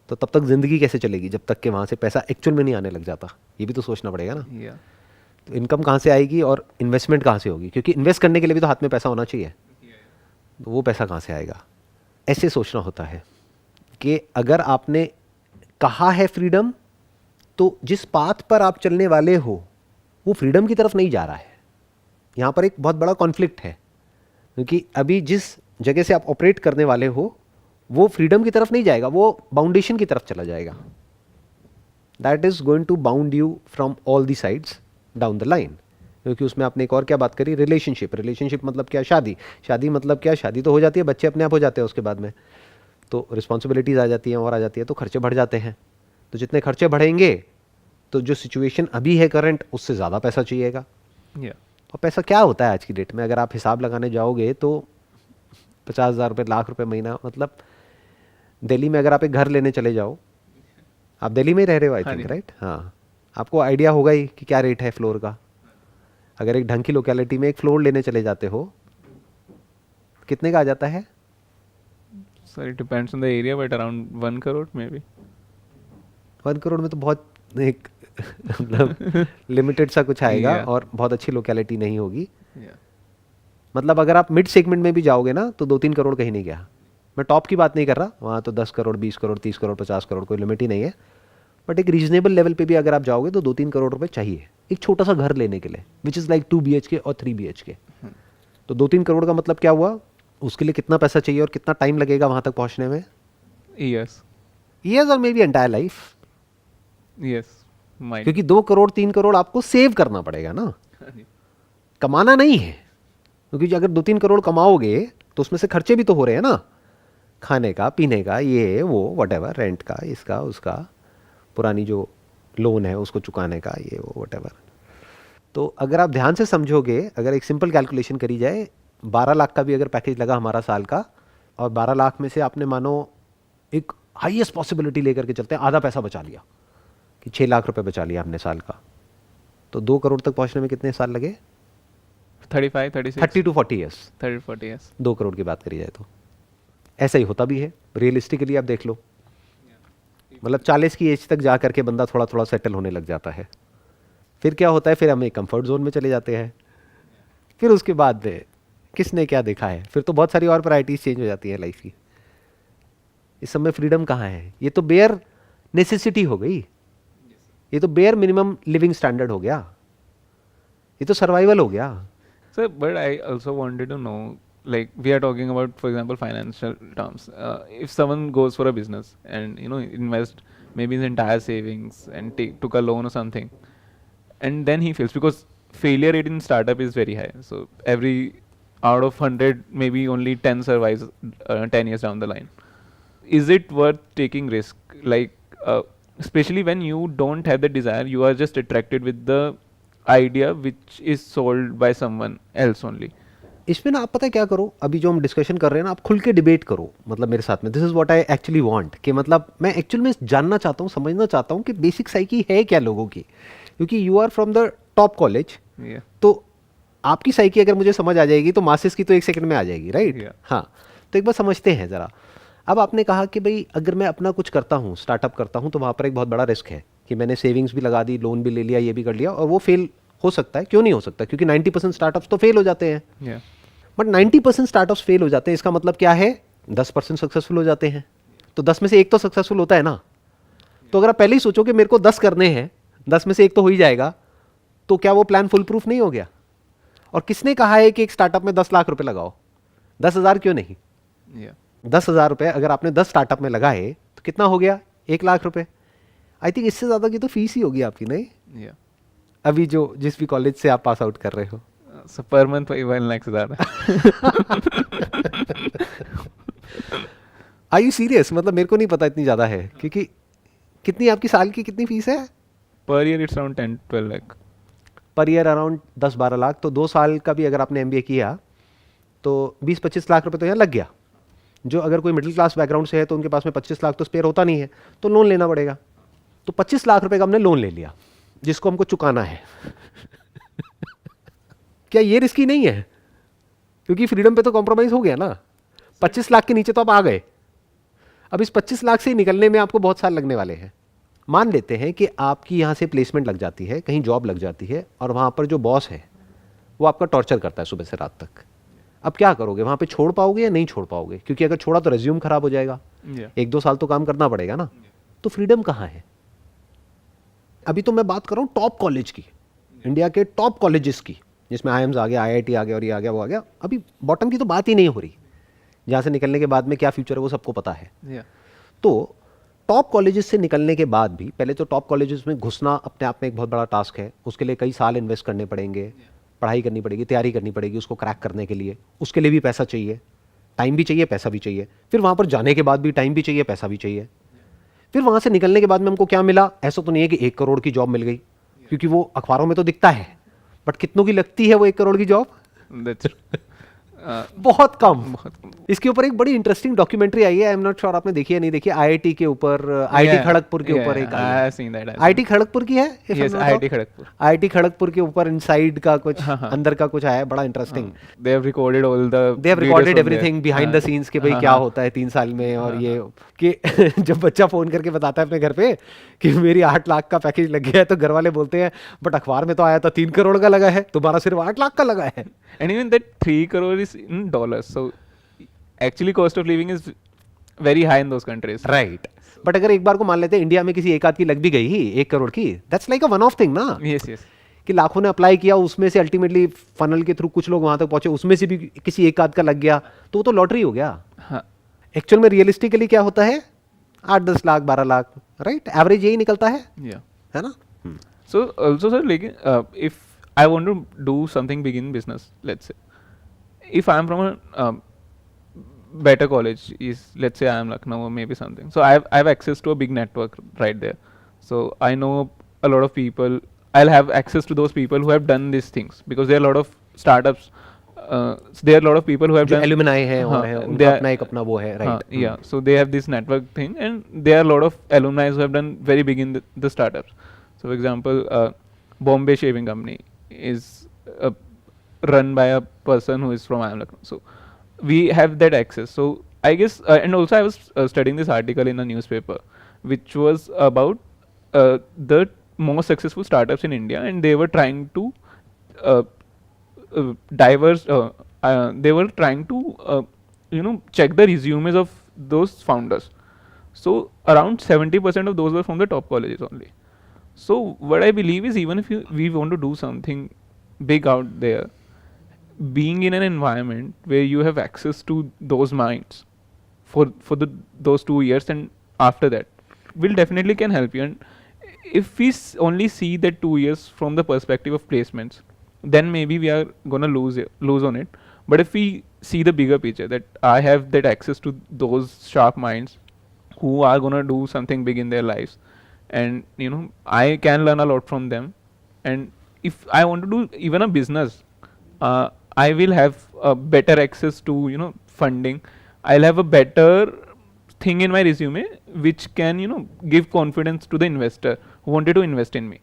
तो तब तक ज़िंदगी कैसे चलेगी जब तक कि वहाँ से पैसा एक्चुअल में नहीं आने लग जाता, ये भी तो सोचना पड़ेगा ना। Yeah. तो इनकम कहाँ से आएगी और इन्वेस्टमेंट कहाँ से होगी, क्योंकि इन्वेस्ट करने के लिए भी तो हाथ में पैसा होना चाहिए, तो वो पैसा कहाँ से आएगा, ऐसे सोचना होता है। कि अगर आपने कहा है फ्रीडम, तो जिस पाथ पर आप चलने वाले हो वो फ्रीडम की तरफ नहीं जा रहा है। यहाँ पर एक बहुत बड़ा कॉन्फ्लिक्ट है, क्योंकि अभी जिस जगह से आप ऑपरेट करने वाले हो वो फ्रीडम की तरफ नहीं जाएगा, वो बाउंडेशन की तरफ चला जाएगा। That is going to bound you from all the sides down the line. क्योंकि उसमें आपने एक और क्या बात करी, रिलेशनशिप। रिलेशनशिप मतलब क्या, शादी। शादी मतलब क्या, शादी तो हो जाती है, बच्चे अपने आप हो जाते हैं उसके बाद में, तो रिस्पॉन्सिबिलिटीज़ आ जाती हैं और आ जाती है, तो खर्चे बढ़ जाते हैं। तो जितने खर्चे बढ़ेंगे तो जो सिचुएशन अभी है करंट, उससे ज़्यादा पैसा चाहिएगा। Yeah. और पैसा क्या होता है आज की डेट में, अगर आप हिसाब लगाने जाओगे तो 50,000 रुपये, लाख रुपये महीना। मतलब दिल्ली में अगर आप एक घर लेने चले जाओ, आप दिल्ली में ही रह रहे हो आई थिंक, राइट? हाँ, आपको आइडिया होगा ही कि क्या रेट है फ्लोर का। अगर एक ढंग की लोकेलिटी में एक फ्लोर लेने चले जाते हो, कितने का आ जाता है? So it depends on the area, but around 1 crore maybe. 1 crore में तो बहुत एक मतलब लिमिटेड सा कुछ आएगा, Yeah. और बहुत अच्छी लोकेलिटी नहीं होगी। Yeah. मतलब अगर आप मिड सेगमेंट में भी जाओगे ना, तो 2-3 करोड़ कहीं नहीं गया। मैं टॉप की बात नहीं कर रहा, वहाँ तो 10 करोड़, 20 करोड़, 30 करोड़, 50 करोड़, कोई लिमिट ही नहीं है। बट एक रीजनेबल लेवल पे भी अगर आप जाओगे तो 2-3 करोड़ रुपए चाहिए एक छोटा सा घर लेने के लिए, विच इज़ लाइक 2 BHK और 3 BHK। तो 2-3 करोड़ का मतलब क्या हुआ, उसके लिए कितना पैसा चाहिए और कितना टाइम लगेगा वहाँ तक पहुँचने में? Yes. ईयर्स और may be entire life. Yes. Might. क्योंकि 2 करोड़ 3 करोड़ आपको सेव करना पड़ेगा ना, कमाना नहीं है। क्योंकि अगर 2-3 करोड़ कमाओगे तो उसमें से खर्चे भी तो हो रहे हैं ना, खाने का, पीने का, ये वो व्हाटएवर, रेंट का, इसका उसका, पुरानी जो लोन है उसको चुकाने का, ये वो व्हाटएवर। तो अगर आप ध्यान से समझोगे, अगर एक सिंपल कैलकुलेशन करी जाए, 12 लाख का भी अगर पैकेज लगा हमारा साल का, और 12 लाख में से आपने मानो एक हाईएस्ट पॉसिबिलिटी लेकर के चलते हैं, आधा पैसा बचा लिया कि 6 लाख रुपए बचा लिया हमने साल का, तो 2 करोड़ तक पहुंचने में कितने साल लगे? 35, 36. 30 to 40 ईयर्स। 30-40 years. 2 करोड़ की बात करी जाए तो ऐसा ही होता भी है रियलिस्टिकली। आप देख लो, मतलब 40 की एज तक जा करके बंदा थोड़ा थोड़ा सेटल होने लग जाता है। फिर क्या होता है, फिर हम एक कंफर्ट जोन में चले जाते हैं। फिर उसके बाद किसने क्या देखा है, फिर तो बहुत सारी और वैराइटीज चेंज हो जाती है लाइफ की। इस समय फ्रीडम कहाँ है? ये तो बेयर नेसेसिटी हो गई, ये तो बेयर मिनिमम लिविंग स्टैंडर्ड हो गया, ये तो सर्वाइवल हो गया। So, but I also wanted to know, like we are talking about, for example, financial terms. If someone goes for a business and invest maybe his entire savings and took a loan or something, and then he fails because failure rate in startup is very high. So every out of 100, maybe only 10 survives 10 years down the line. Is it worth taking risk? Like, especially when you don't have the desire, you are just attracted with the idea which is sold by someone else only. इसमें ना आप पता है क्या करो, अभी जो हम डिस्कशन कर रहे हैं ना, आप खुल के डिबेट करो मतलब मेरे साथ में. This is what I actually want, कि मतलब मैं एक्चुअल में जानना चाहता हूँ, समझना चाहता हूँ कि बेसिक साइकी है क्या लोगों की, क्योंकि you are from the top college. Yeah. तो आपकी साइकी अगर मुझे समझ आ जाएगी तो मासेस की तो एक सेकंड में आ जाएगी, राइट? Yeah. हाँ, तो एक बार समझते हैं ज़रा. अब आपने कहा कि भाई अगर मैं अपना कुछ करता हूँ, स्टार्टअप करता हूँ, तो वहाँ पर एक बहुत बड़ा रिस्क है कि मैंने सेविंग्स भी लगा दी, लोन भी ले लिया, ये भी कर लिया, और वो फेल हो सकता है. क्यों नहीं हो सकता? क्योंकि 90% स्टार्टअप्स तो फेल हो जाते हैं. Yeah. बट 90% स्टार्टअप्स फेल हो जाते हैं, इसका मतलब क्या है? 10% सक्सेसफुल हो जाते हैं. तो 10 में से एक तो सक्सेसफुल होता है ना. तो अगर आप पहले ही सोचो कि मेरे को 10 करने हैं, 10 में से एक तो हो ही जाएगा, तो क्या वो प्लान फुल प्रूफ नहीं हो गया? और किसने कहा है कि एक स्टार्टअप में 10 लाख रुपए लगाओ? 10,000 क्यों नहीं? Yeah. 10,000 रुपए अगर आपने 10 स्टार्टअप में लगाए तो कितना हो गया? 1 लाख रुपए. आई थिंक इससे ज़्यादा की तो फीस ही होगी आपकी, नहीं? Yeah. अभी जो जिस भी कॉलेज से आप पास आउट कर रहे हो. So per month 1 lakh से ज़्यादा. Are you serious? मतलब मेरे को नहीं पता इतनी ज़्यादा है, क्योंकि कितनी आपकी साल की कितनी फीस है? Per year it's around 10-12 lakh. Per year around 10-12 lakh. तो 2 साल का भी अगर आपने एमबीए किया तो 20-25 लाख रुपए तो यहाँ लग गया. जो अगर कोई मिडिल क्लास बैकग्राउंड से है तो उनके पास में 25 लाख तो स्पेयर होता नहीं है, तो लोन लेना पड़ेगा. तो 25 लाख रुपए का हमने लोन ले लिया जिसको हमको चुकाना है. क्या ये रिस्की नहीं है? क्योंकि फ्रीडम पे तो कॉम्प्रोमाइज हो गया ना. 25 लाख के नीचे तो आप आ गए. अब इस 25 लाख से निकलने में आपको बहुत साल लगने वाले हैं. मान लेते हैं कि आपकी यहाँ से प्लेसमेंट लग जाती है, कहीं जॉब लग जाती है, और वहाँ पर जो बॉस है वो आपका टॉर्चर करता है सुबह से रात तक. अब क्या करोगे? वहाँ पे छोड़ पाओगे या नहीं छोड़ पाओगे? क्योंकि अगर छोड़ा तो रेज्यूम खराब हो जाएगा. Yeah. 1-2 साल तो काम करना पड़ेगा ना. तो फ्रीडम कहाँ है? अभी तो मैं बात कर रहा हूँ टॉप कॉलेज की, इंडिया के टॉप कॉलेजेस की, जिसमें IIMs आ गया, IIT आ गया, और ये आ गया, वो आ गया. अभी बॉटम की तो बात ही नहीं हो रही. जहाँ से निकलने के बाद में क्या फ्यूचर है वो सबको पता है. Yeah. तो टॉप कॉलेजेस से निकलने के बाद भी पहले तो टॉप कॉलेजेस में घुसना अपने आप में एक बहुत बड़ा टास्क है. उसके लिए कई साल इन्वेस्ट करने पड़ेंगे, पढ़ाई करनी पड़ेगी, तैयारी करनी पड़ेगी उसको क्रैक करने के लिए. उसके लिए भी पैसा चाहिए, टाइम भी चाहिए, पैसा भी चाहिए. फिर वहाँ पर जाने के बाद भी टाइम भी चाहिए, पैसा भी चाहिए. फिर वहाँ से निकलने के बाद में हमको क्या मिला? ऐसा तो नहीं है कि 1 करोड़ की जॉब मिल गई, क्योंकि वो अखबारों में तो दिखता है, बट कितनों की लगती है वो 1 करोड़ की जॉब? That's बहुत कम. बहुत कम. इसके ऊपर एक बड़ी इंटरेस्टिंग डॉक्यूमेंट्री आई है, आई एम नॉट श्योर आपने देखी है नहीं देखी. आईआईटी के ऊपर, आईआईटी Yeah, खड़गपुर के yeah, ऊपर एक I have seen that. IIT Kharagpur की है. Yes, IIT Kharagpur. IIT Kharagpur के ऊपर इनसाइड का कुछ हाँ, हाँ. अंदर का कुछ आया है, बड़ा interesting. They have recorded all the. They have videos recorded from there. Everything behind the हाँ. सीन्स कि भाई हाँ, क्या हाँ. होता है 3 साल में. और ये कि जब बच्चा फोन करके बताता है अपने घर पे कि मेरी 8 लाख का पैकेज लग गया है, तो घर वाले बोलते हैं बट अखबार में तो आया था 3 करोड़ का लगा है, तुम्हारा सिर्फ 8 लाख का लगा है. And even that 3 crore is in dollars. So actually cost of living is very high in those countries. Right. But अगर एक बार को मान लेते हैं इंडिया में किसी एक आध की लग भी गई ही 1 करोड़ की, that's like a one of thing ना. Yes, yes. कि लाखों ने अप्लाई किया, उसमें से अल्टीमेटली फनल के थ्रू कुछ लोग वहां तक पहुंचे, उसमें से भी किसी एक आध का लग गया, तो वो तो लॉटरी हो गया. हाँ. एक्चुअल में रियलिस्टिकली क्या होता है? 8-10 लाख 12 लाख, राइट? एवरेज यही निकलता है, Yeah. है ना? So also sir, like if I want to do something big in business, let's say, if I am from a better college, is let's say I am Lucknow or maybe something, so I have access to a big network right there. So I know a lot of people. I'll have access to those people who have done these things because there are a lot of startups. There are a lot of people who have जो done. एल्यूमिनाई है और हाँ, है, they उनका are- अपना एक अपना वो है, right? Yeah, so they have this network thing, and there are a lot of alumni who have done very big in the startups. So, for example, Bombay Shaving Company is run by a person who is from IIM Lucknow. So, we have that access. So, I guess, and also I was studying this article in a newspaper, which was about the most successful startups in India, and they were trying to diverse. They were trying to check the resumes of those founders. So around 70% of those were from the top colleges only. So what I believe is, even if we want to do something big out there, being in an environment where you have access to those minds for those 2 years and after that will definitely can help you. And if we only see that 2 years from the perspective of placements, then maybe we are gonna lose on it. But if we see the bigger picture, that I have that access to those sharp minds who are gonna do something big in their lives, and I can learn a lot from them. And if I want to do even a business, I will have a better access to funding. I'll have a better thing in my resume which can give confidence to the investor who wanted to invest in me.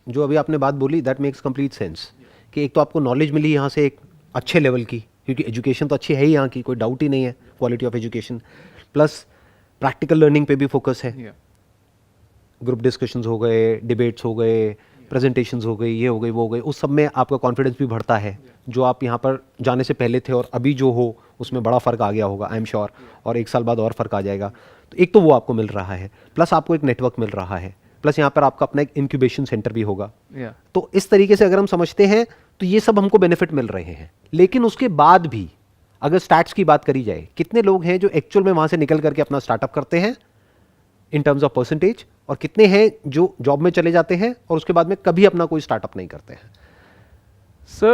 जो अभी आपने बात बोली दैट मेक्स कंप्लीट सेंस कि एक तो आपको नॉलेज मिली यहाँ से एक अच्छे लेवल की, क्योंकि एजुकेशन तो अच्छी है ही यहाँ की, कोई डाउट ही नहीं है quality of education, plus practical learning पे भी फोकस है. ग्रुप डिस्कशंस हो गए, डिबेट्स हो गए, प्रेजेंटेशंस हो गई, ये हो गई, वो हो गई, उस सब में आपका कॉन्फिडेंस भी बढ़ता है. जो आप यहाँ पर जाने से पहले थे और अभी जो हो उसमें बड़ा फ़र्क आ गया होगा आई एम श्योर, और 1 साल बाद और फ़र्क आ जाएगा. तो एक तो वो आपको मिल रहा है, प्लस आपको एक नेटवर्क मिल रहा है, प्लस यहाँ पर आपका अपना एक इंक्यूबेशन सेंटर भी होगा. तो इस तरीके से अगर हम समझते हैं तो ये सब हमको बेनिफिट मिल रहे हैं. लेकिन उसके बाद भी अगर स्टैट्स की बात करी जाए, कितने लोग हैं जो एक्चुअल में वहाँ से निकल करके अपना स्टार्टअप करते हैं इन टर्म्स ऑफ परसेंटेज, और कितने हैं जो जॉब में चले जाते हैं और उसके बाद में कभी अपना कोई स्टार्टअप नहीं करते हैं? Sir,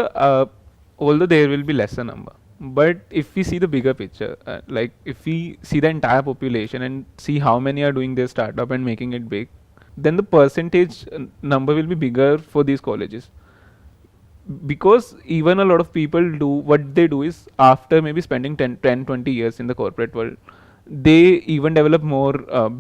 although there will be lesser number, but if we see the bigger picture, like if we see the entire population and see how many are doing their startup and making it big, then the percentage number will be bigger for these colleges. Because even a lot of people do what they do is, after maybe spending 10-20 years in the corporate world, they even develop more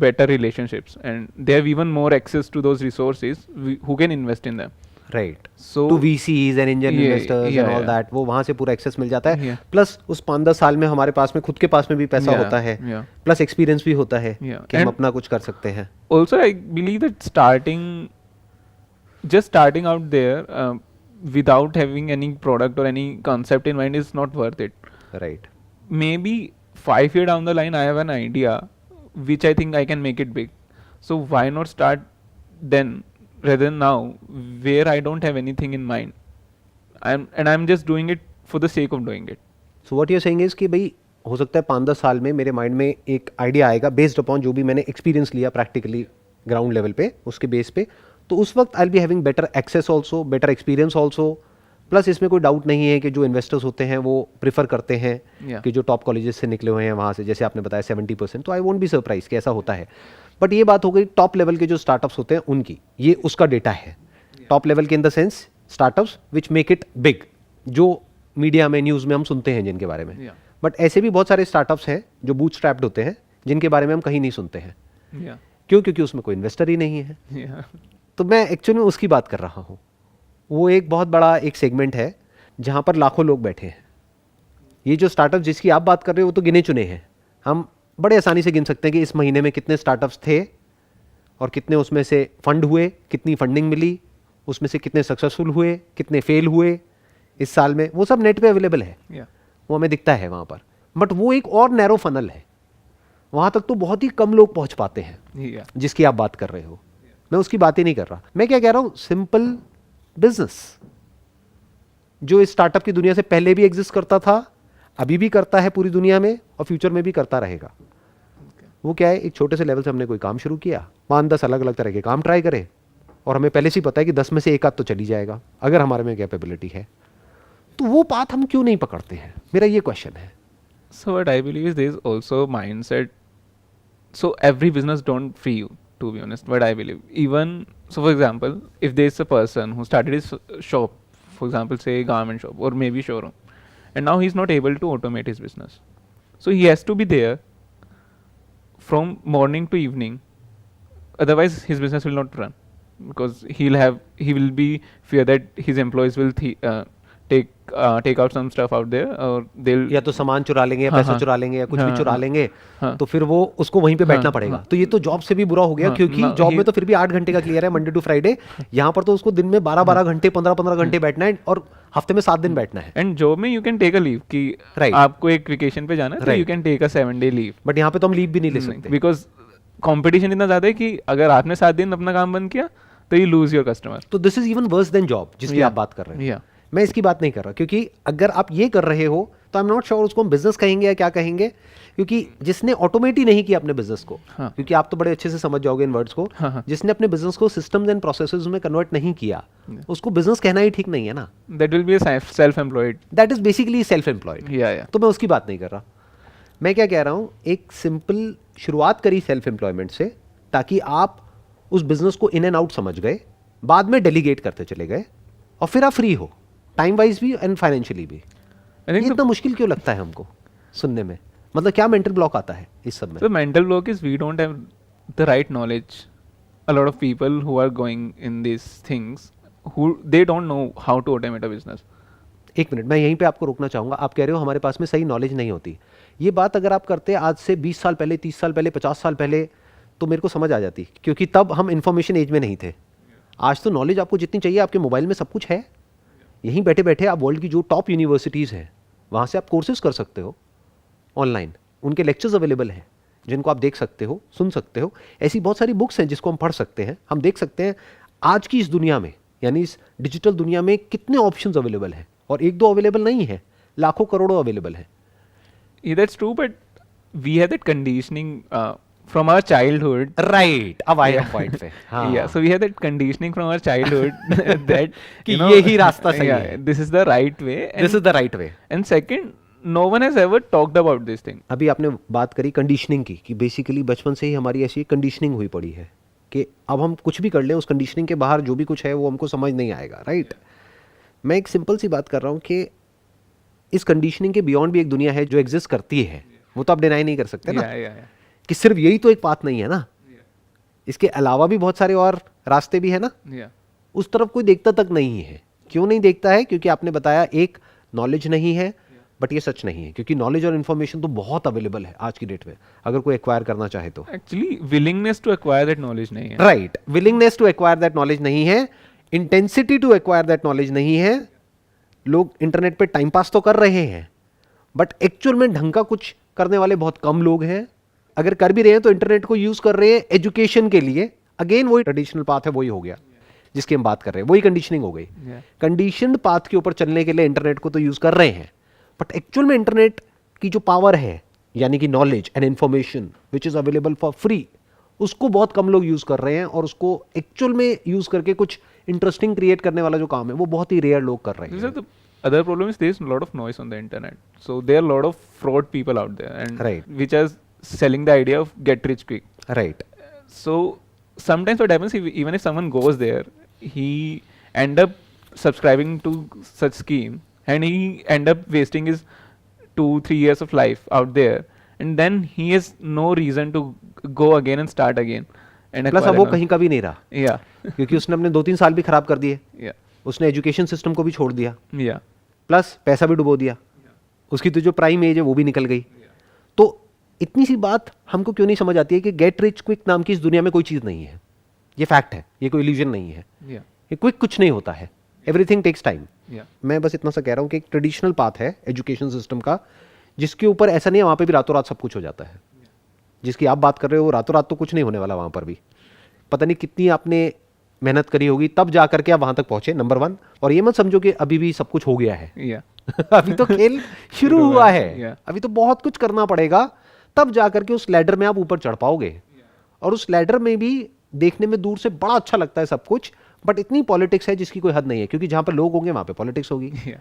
better relationships, and they have even more access to those resources who can invest in them. Right. So to VCs and angel investors and all that, वो वहाँ से पूरा एक्सेस मिल जाता है. प्लस उस 5-10 साल में हमारे पास में खुद के पास में भी पैसा होता है, प्लस एक्सपीरियंस भी होता है कि हम अपना कुछ कर सकते हैं. Also, I believe that just starting out there without having any product or any concept in mind is not worth it. Right. Maybe 5 years down the line, I have an idea which I think I can make it big. So why not start then rather than now, where I don't have anything in mind. I'm just doing it for the sake of doing it. So what you're saying is कि भाई हो सकता है 5-10 साल में मेरे माइंड में एक आइडिया आएगा बेस्ड अपॉन जो भी मैंने एक्सपीरियंस लिया प्रैक्टिकली ग्राउंड लेवल पे, उसके बेस पे, तो उस वक्त I will be having better access also, better experience also. Plus इसमें कोई डाउट नहीं है कि जो इन्वेस्टर्स होते हैं वो प्रीफर करते हैं कि जो टॉप कॉलेजेस से निकले हुए हैं वहाँ से, जैसे आपने बताया 70%, तो आई वोंट बी सरप्राइज कि ऐसा होता है. बट ये बात हो गई टॉप लेवल के जो स्टार्टअप्स होते हैं उनकी, ये उसका डेटा है. टॉप लेवल के in the sense startups which make it big, जो मीडिया में न्यूज़ में हम सुनते हैं जिनके बारे में. बट ऐसे भी बहुत सारे स्टार्टअप्स हैं जो बूटस्ट्रैप्ड होते हैं जिनके बारे में हम कहीं नहीं सुनते हैं. क्यों? क्योंकि उसमें कोई इन्वेस्टर ही नहीं है. तो मैं एक्चुअली में उसकी बात कर रहा हूँ. वो एक बहुत बड़ा एक सेगमेंट है जहाँ पर लाखों लोग बैठे हैं. ये जो स्टार्टअप जिसकी आप बात कर रहे हो वो तो गिने चुने हैं. हम बड़े आसानी से गिन सकते हैं कि इस महीने में कितने स्टार्टअप्स थे और कितने उसमें से फंड हुए, कितनी फंडिंग मिली, उसमें से कितने सक्सेसफुल हुए, कितने फेल हुए इस साल में. वो सब नेट पे अवेलेबल है, वो हमें दिखता है वहाँ पर. बट वो एक और नैरो फनल है, वहाँ तक तो बहुत ही कम लोग पहुँच पाते हैं जिसकी आप बात कर रहे हो. मैं उसकी बात ही नहीं कर रहा. मैं क्या कह रहा हूँ, सिंपल बिजनेस जो इस स्टार्टअप की दुनिया से पहले भी एग्जिस्ट करता था, अभी भी करता है पूरी दुनिया में, और फ्यूचर में भी करता रहेगा. वो क्या है, एक छोटे से लेवल से हमने कोई काम शुरू किया, 5-10 अलग अलग तरह के काम ट्राई करे, और हमें पहले से ही पता है कि 10 में से एक आध तो चली जाएगा अगर हमारे में कैपेबिलिटी है. तो वो बात हम क्यों नहीं पकड़ते हैं, मेरा ये क्वेश्चन है. So what I believe is there is also mindset. So every business don't free you, to be honest. What I believe, even so, for example, if there is a person who started his shop, for example, say garment shop or maybe showroom, and now he's not able to automate his business, so he has to be there from morning to evening. Otherwise, his business will not run, because he will be fear that his employees will take out some stuff out there, और they'll या तो सामान चुरा लेंगे या पैसा चुरा लेंगे या कुछ भी चुरा लेंगे, तो फिर वो उसको वहीं पे बैठना पड़ेगा. तो ये तो जॉब से भी बुरा हो गया, क्योंकि जॉब में तो फिर भी 8 घंटे का क्लियर है मंडे टू फ्राइडे. यहाँ पर तो उसको दिन में 12-12 घंटे 15-15 घंटे बैठना है और हफ्ते में 7 दिन बैठना है. एंड जॉब में you can take a leave कि आपको एक वेकेशन पे जाना है, तो you can take a 7-day leave. But यहाँ पे तो हम लीव भी नहीं ले सकते, बिकॉज कंपटीशन इतना ज्यादा है कि अगर आपने 7 दिन अपना काम बंद किया तो यू लूज योर कस्टमर. तो this is even worse than job जिसकी आप बात कर रहे हैं. मैं इसकी बात नहीं कर रहा, क्योंकि अगर आप ये कर रहे हो तो आई एम नॉट श्योर उसको हम बिजनेस कहेंगे या क्या कहेंगे, क्योंकि जिसने ऑटोमेट ही नहीं किया अपने बिजनेस को, हाँ. क्योंकि आप तो बड़े अच्छे से समझ जाओगे इन वर्ड्स को, हाँ. जिसने अपने बिजनेस को सिस्टम्स एंड प्रोसेसेस में कन्वर्ट नहीं किया, उसको बिजनेस कहना ही ठीक नहीं है ना. That will be a self-employed. That is basically self employed. Yeah. तो मैं उसकी बात नहीं कर रहा. मैं क्या कह रहा हूँ, एक सिंपल शुरुआत करी सेल्फ एम्प्लॉयमेंट से, ताकि आप उस बिजनेस को इन एंड आउट समझ गए, बाद में डेलीगेट करते चले गए, और फिर आप फ्री हो, टाइम वाइज भी एंड फाइनेंशियली भी. I think ये इतना मुश्किल क्यों लगता है हमको सुनने में? मतलब क्या मेंटल ब्लॉक आता है इस सब में? the mental block is we don't have the right knowledge. A lot of people who are going in these things, who they don't know how to automate a business. एक मिनट, मैं यहीं पे आपको रोकना चाहूंगा. आप कह रहे हो हमारे पास में सही नॉलेज नहीं होती. ये बात अगर आप करते आज से 20 साल पहले, 30 साल पहले, 50 साल पहले, तो मेरे को समझ आ जाती, क्योंकि तब हम इंफॉर्मेशन एज में नहीं थे. आज तो नॉलेज आपको जितनी चाहिए आपके मोबाइल में सब कुछ है. यहीं बैठे बैठे आप वर्ल्ड की जो टॉप यूनिवर्सिटीज़ हैं वहाँ से आप कोर्सेज कर सकते हो ऑनलाइन. उनके लेक्चर्स अवेलेबल हैं जिनको आप देख सकते हो, सुन सकते हो. ऐसी बहुत सारी बुक्स हैं जिसको हम पढ़ सकते हैं. हम देख सकते हैं आज की इस दुनिया में, यानी इस डिजिटल दुनिया में कितने ऑप्शंस अवेलेबल हैं, और एक दो अवेलेबल नहीं है, लाखों करोड़ों अवेलेबल हैं. Yeah, that's true, but we have that conditioning from our childhood. Right, अब आए हम पॉइंट पे. हाँ. Yeah, so we have that conditioning from our childhood that कि यही रास्ता सही yeah, है. this is the right way. This is the right way. And second, no one has ever talked about this thing. अभी आपने बात करी कंडीशनिंग की, कि बेसिकली बचपन से ही हमारी ऐसी कंडीशनिंग हुई पड़ी है कि अब हम कुछ भी कर लें, उस कंडीशनिंग के बाहर जो भी कुछ है वो हमको समझ नहीं आएगा. राइट. मैं एक सिंपल सी बात कर रहा हूँ कि इस कंडीशनिंग के बियॉन्ड भी एक दुनिया है जो एग्जिस्ट करती है. वो तो आप डिनाई नहीं कर सकते ना, Yeah. कि सिर्फ यही तो एक पाथ नहीं है ना, इसके अलावा भी बहुत सारे और रास्ते भी है ना. Yeah. उस तरफ कोई देखता तक नहीं है. क्यों नहीं देखता है? क्योंकि आपने बताया एक नॉलेज नहीं है, बट ये सच नहीं है, क्योंकि नॉलेज और इन्फॉर्मेशन तो बहुत अवेलेबल है आज की डेट में, अगर कोई एक्वायर करना चाहे तो. Actually, willingness to acquire that knowledge नहीं है. Right. Willingness to acquire that knowledge नहीं है, intensity to acquire that knowledge नहीं है. लोग इंटरनेट पे टाइम पास तो कर रहे हैं, बट एक्चुअल में ढंग का कुछ करने वाले बहुत कम लोग हैं. अगर कर भी रहे हैं तो इंटरनेट को यूज कर रहे हैं एजुकेशन के लिए. अगेन वही ट्रेडिशनल पाथ है, वही हो गया जिसकी हम बात कर रहे हैं, वही कंडीशनिंग हो गई. Yeah. कंडीशनड पाथ के ऊपर चलने के लिए इंटरनेट को तो यूज कर रहे हैं, बट एक्चुअल में इंटरनेट की जो पावर है, यानी कि knowledge and information which is available for free, उसको बहुत कम लोग यूज कर रहे हैं, और उसको एक्चुअल में यूज करके कुछ इंटरेस्टिंग क्रिएट करने वाला जो काम है वो बहुत ही रेयर लोग कर रहे This हैं. is the other problem is there is a lot of noise on the internet. So there are a lot of fraud people out there, and Right. which are selling the idea of get rich quick. Right. So sometimes what happens, even if someone goes there, he end up subscribing to such scheme, and he end up wasting his 2-3 years of life out there, and then he has no reason to go again and start again. And plus अब acquire वो another- कहीं का भी नहीं रहा, Yeah. क्योंकि उसने अपने 2-3 साल भी खराब कर दिए. Yeah. उसने एजुकेशन सिस्टम को भी छोड़ दिया, Yeah. प्लस पैसा भी डुबो दिया. उसकी तो जो प्राइम एज है वो भी निकल गई. तो इतनी सी बात हमको क्यों नहीं समझ आती है कि गेट रिच क्विक नाम की इस दुनिया में कोई चीज़ नहीं है. ये फैक्ट है, ये कोई इल्यूजन नहीं है. Yeah. ये क्विक कुछ नहीं होता है. Everything takes time. Yeah. मैं बस इतना सा कह रहा हूँ कि एक ट्रेडिशनल पाथ है एजुकेशन सिस्टम का, जिसके ऊपर ऐसा नहीं है वहाँ पे भी रातों रात सब कुछ हो जाता है. जिसकी आप बात कर रहे हो रातों रात तो कुछ नहीं होने वाला वहाँ पर भी. पता नहीं कितनी आपने मेहनत करी होगी तब जा करके आप वहाँ तक पहुँचे, नंबर 1. और ये मत समझो कि अभी भी सब कुछ हो गया है. Yeah. अभी तो खेल शुरू हुआ है. Yeah. अभी तो बहुत कुछ करना पड़ेगा, तब जा करके उस लैडर में आप ऊपर चढ़ पाओगे. और उस लैडर में भी देखने में दूर से बड़ा अच्छा लगता है सब कुछ, बट इतनी पॉलिटिक्स है जिसकी कोई हद नहीं है, क्योंकि जहाँ पर लोग होंगे वहाँ पे पॉलिटिक्स होगी. Yeah.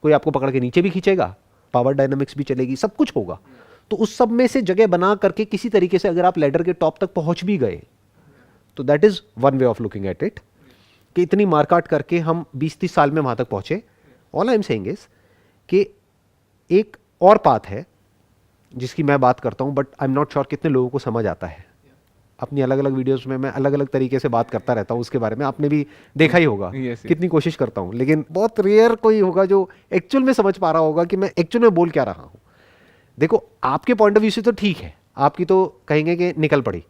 कोई आपको पकड़ के नीचे भी खींचेगा, पावर डायनामिक्स भी चलेगी, सब कुछ होगा. तो उस सब में से जगह बना करके किसी तरीके से अगर आप लैडर के टॉप तक पहुंच भी गए, तो that is one way of looking at it, कि इतनी मारकाट करके हम 20-30 साल में वहां तक पहुंचे. All I am saying is कि एक और पाथ है जिसकी मैं बात करता हूं, but I am not sure कितने लोगों को समझ आता है. अपनी अलग अलग वीडियोस में मैं अलग अलग तरीके से बात करता रहता हूं उसके बारे में, आपने भी देखा ही होगा. Yes. कितनी कोशिश करता हूं, लेकिन बहुत रेयर कोई होगा जो एक्चुअल में समझ पा रहा होगा कि मैं एक्चुअल में बोल क्या रहा हूं. देखो, आपके पॉइंट ऑफ व्यू से तो ठीक है, आपकी तो कहेंगे कि निकल पड़ी,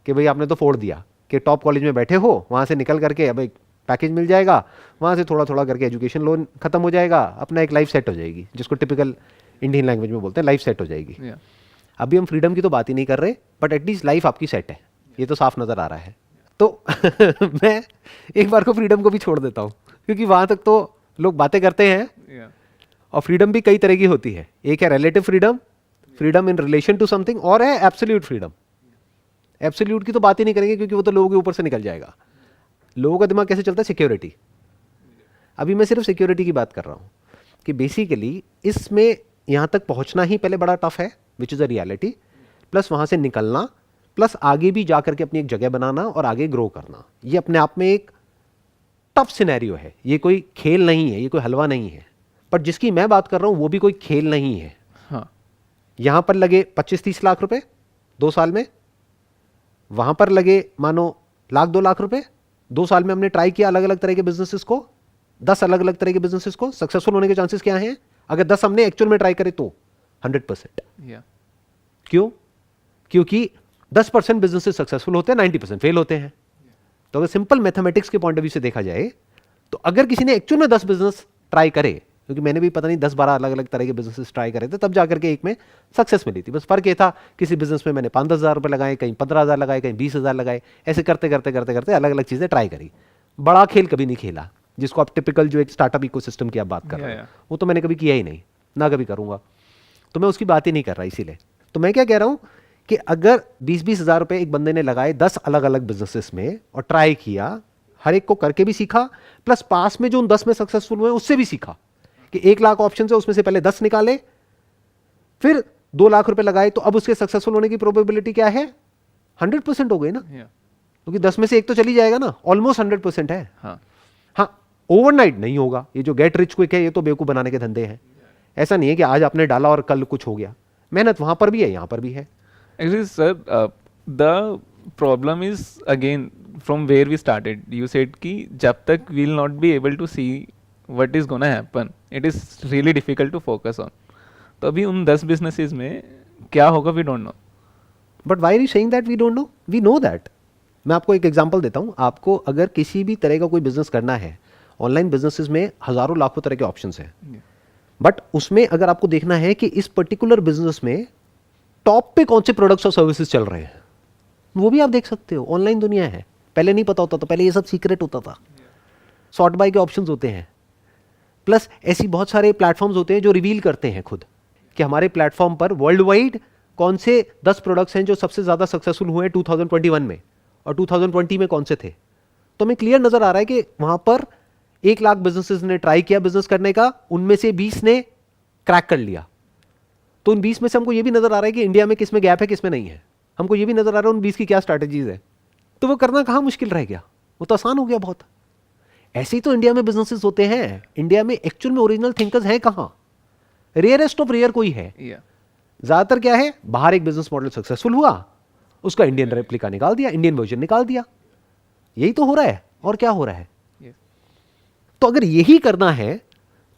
कि भाई आपने तो फोड़ दिया कि टॉप कॉलेज में बैठे हो, वहाँ से निकल करके अब एक पैकेज मिल जाएगा, वहाँ से थोड़ा थोड़ा करके एजुकेशन लोन खत्म हो जाएगा, अपना एक लाइफ सेट हो जाएगी, जिसको टिपिकल इंडियन लैंग्वेज में बोलते हैं लाइफ सेट हो जाएगी. Yeah. अभी हम फ्रीडम की तो बात ही नहीं कर रहे, बट एटलीस्ट लाइफ आपकी सेट है, ये तो साफ नज़र आ रहा है. तो मैं एक बार को फ्रीडम को भी छोड़ देता हूँ, क्योंकि वहाँ तक तो लोग बातें करते हैं, Yeah. और फ्रीडम भी कई तरह की होती है। एक है relative freedom, freedom in relation to something, और है एब्सोल्यूट फ्रीडम। एब्सोल्यूट की तो बात ही नहीं करेंगे क्योंकि वो तो लोगों के ऊपर से निकल जाएगा। लोगों का दिमाग कैसे चलता है? सिक्योरिटी। अभी मैं सिर्फ सिक्योरिटी की बात कर रहा हूं कि बेसिकली इसमें यहां तक पहुंचना ही पहले बड़ा टफ है, which is a reality, plus वहां से निकलना, प्लस आगे भी जाकर के अपनी एक जगह बनाना और आगे ग्रो करना, ये अपने आप में एक टफ सिनेरियो है। ये कोई खेल नहीं है, ये कोई हलवा नहीं है। पर जिसकी मैं बात कर रहा हूं वो भी कोई खेल नहीं है। हाँ. यहां पर लगे 25-30 लाख रुपए 2 साल में, वहां पर लगे मानो 1-2 लाख रुपए। 2 साल में हमने ट्राई किया अलग अलग तरह के बिजनेसेस को, 10 अलग अलग तरह के बिजनेसेस को। सक्सेसफुल होने के चांसेस क्या हैं? अगर 10 हमने एक्चुअल में ट्राई करे तो 100%। Yeah. क्यों? क्योंकि 10% बिजनेसेस सक्सेसफुल होते हैं, 90% फेल होते हैं। तो अगर सिंपल मैथमेटिक्स के पॉइंट ऑफ व्यू से देखा जाए तो अगर किसी ने एक्चुअल में 10 बिजनेस ट्राई करे, क्योंकि मैंने भी पता नहीं 10-12 अलग अलग तरह के बिजनेसेस ट्राई करे थे, तब जाकर के एक में सक्सेस मिली थी। बस फर्क ये था, किसी बिजनेस में मैंने 5-10 हज़ार रुपए लगाए, कहीं 15,000 लगाए, कहीं 20,000 लगाए। ऐसे करते करते करते करते अलग अलग चीजें ट्राई करी। बड़ा खेल कभी नहीं खेला, जिसको आप टिपिकल जो एक स्टार्टअप इकोसिस्टम की आप बात कर रहे Yeah, हो, yeah. वो तो मैंने कभी किया ही नहीं, ना कभी करूंगा। तो मैं उसकी बात ही नहीं कर रहा। इसीलिए तो मैं क्या कह रहा हूं कि अगर 20-20 हज़ार रुपए एक बंदे ने लगाए 10 अलग अलग बिजनेसेस में और ट्राई किया, हर एक को करके भी सीखा, प्लस पास में जो उन 10 में सक्सेसफुल हुए उससे भी सीखा कि 1 लाख ऑप्शन है, उसमें से पहले 10 निकाले, फिर 2 लाख रुपए लगाए, तो अब उसके सक्सेसफुल होने की प्रोबेबिलिटी क्या है? 100% हो गई ना, Yeah. क्योंकि 10 में से एक तो चली जाएगा ना, ऑलमोस्ट 100% है। हाँ. हाँ, ओवरनाइट नहीं होगा। ये जो गेट रिच क्विक है, ये तो बेवकूफ बनाने के धंधे हैं। ऐसा नहीं है कि आज आपने डाला और कल कुछ हो गया। मेहनत वहां पर भी है, यहां पर भी है। Actually, sir, the problem is again from where we started. You said कि जब तक we'll not be able to see what is gonna happen, it is really difficult to focus on. तो अभी उन 10 businesses में क्या होगा we don't know. But why are you saying that we don't know? We know that. मैं आपको एक एग्जांपल देता हूं। आपको अगर किसी भी तरह का कोई बिजनेस करना है, ऑनलाइन बिजनेसेस में हजारों लाखों तरह के ऑप्शंस हैं, Yeah. बट उसमें अगर आपको देखना है कि इस पर्टिकुलर बिजनेस में टॉप पे कौन से प्रोडक्ट्स और सर्विसेज चल रहे हैं, वो भी आप देख सकते हो। ऑनलाइन दुनिया है, पहले नहीं पता होता था, पहले ये सब सीक्रेट होता था। सॉर्ट बाय के ऑप्शंस होते हैं, प्लस ऐसी बहुत सारे प्लेटफॉर्म्स होते हैं जो रिवील करते हैं खुद कि हमारे प्लेटफॉर्म पर वर्ल्ड वाइड कौन से 10 प्रोडक्ट्स हैं जो सबसे ज़्यादा सक्सेसफुल हुए हैं 2021 में, और 2020 में कौन से थे। तो हमें क्लियर नज़र आ रहा है कि वहाँ पर 1 लाख बिजनेसेस ने ट्राई किया बिजनेस करने का, उनमें से 20 ने क्रैक कर लिया। तो उन 20 में से हमको ये भी नज़र आ रहा है कि इंडिया में किस में गैप है, किस में नहीं है। हमको ये भी नज़र आ रहा है उन 20 की क्या स्ट्रैटेजीज है। तो वो करना कहाँ मुश्किल रह गया, वो तो आसान हो गया बहुत। ऐसे ही तो इंडिया में बिजनेसेस होते हैं। इंडिया में एक्चुअल में ओरिजिनल थिंकर्स हैं कहाँ? रेयरेस्ट ऑफ रेयर कोई है। Yeah. ज्यादातर क्या है, बाहर एक बिजनेस मॉडल सक्सेसफुल हुआ, उसका इंडियन रेप्लिका निकाल दिया, इंडियन वर्जन निकाल दिया। यही तो हो रहा है, और क्या हो रहा है। Yes. तो अगर यही करना है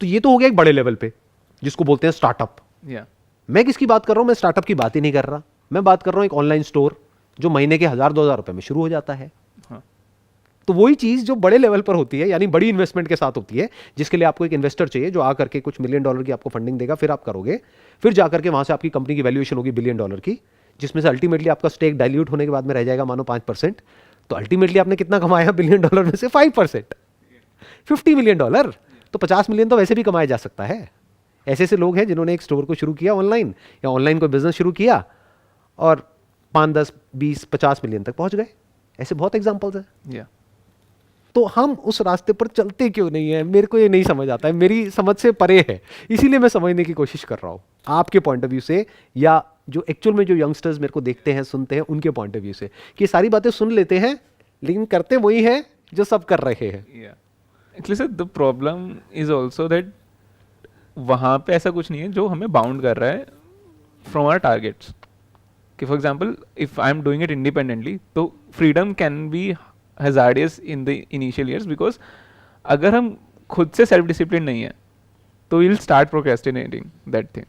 तो ये तो हो गया एक बड़े लेवल पे, जिसको बोलते हैं स्टार्टअप। Yeah. मैं किसकी बात कर रहा हूं? मैं स्टार्टअप की बात ही नहीं कर रहा। मैं बात कर रहा हूं एक ऑनलाइन स्टोर जो महीने के 1,000-2,000 रुपए में शुरू हो जाता है। हाँ. तो वही चीज जो बड़े लेवल पर होती है, यानी बड़ी इन्वेस्टमेंट के साथ होती है, जिसके लिए आपको एक इन्वेस्टर चाहिए जो आकर के कुछ $1 मिलियन की आपको फंडिंग देगा, फिर आप करोगे, फिर जाकर के वहां से आपकी कंपनी की वैल्यूएशन होगी $1 बिलियन की, जिसमें से अल्टीमेटली आपका स्टेक डाइल्यूट होने के बाद में रह जाएगा मानो 5%। तो अल्टीमेटली आपने कितना कमाया $1 बिलियन में से? 5%, $50 मिलियन। तो 50 मिलियन तो वैसे भी कमाया जा सकता है। ऐसे ऐसे लोग हैं जिन्होंने एक स्टोर को शुरू किया ऑनलाइन, या ऑनलाइन कोई बिजनेस शुरू किया और 5, 10, 20, 50 मिलियन तक पहुंच गए। ऐसे बहुत एग्जांपल्स हैं। Yeah. तो हम उस रास्ते पर चलते क्यों नहीं है? मेरे को ये नहीं समझ आता है, मेरी समझ से परे है। इसीलिए मैं समझने की कोशिश कर रहा हूँ आपके पॉइंट ऑफ व्यू से, या जो एक्चुअल में जो यंगस्टर्स मेरे को देखते हैं, सुनते हैं, उनके पॉइंट ऑफ व्यू से, कि सारी बातें सुन लेते हैं लेकिन करते वही हैं जो सब कर रहे हैं। Yeah. Actually, sir, the problem is also that वहाँ पे ऐसा कुछ नहीं है जो हमें बाउंड कर रहा है फ्रॉम आवर टारगेट्स। कि for example if I am doing it independently, तो freedom can be hazardous in the initial years, because अगर हम खुद से सेल्फ डिसिप्लिन नहीं है तो will start procrastinating that thing.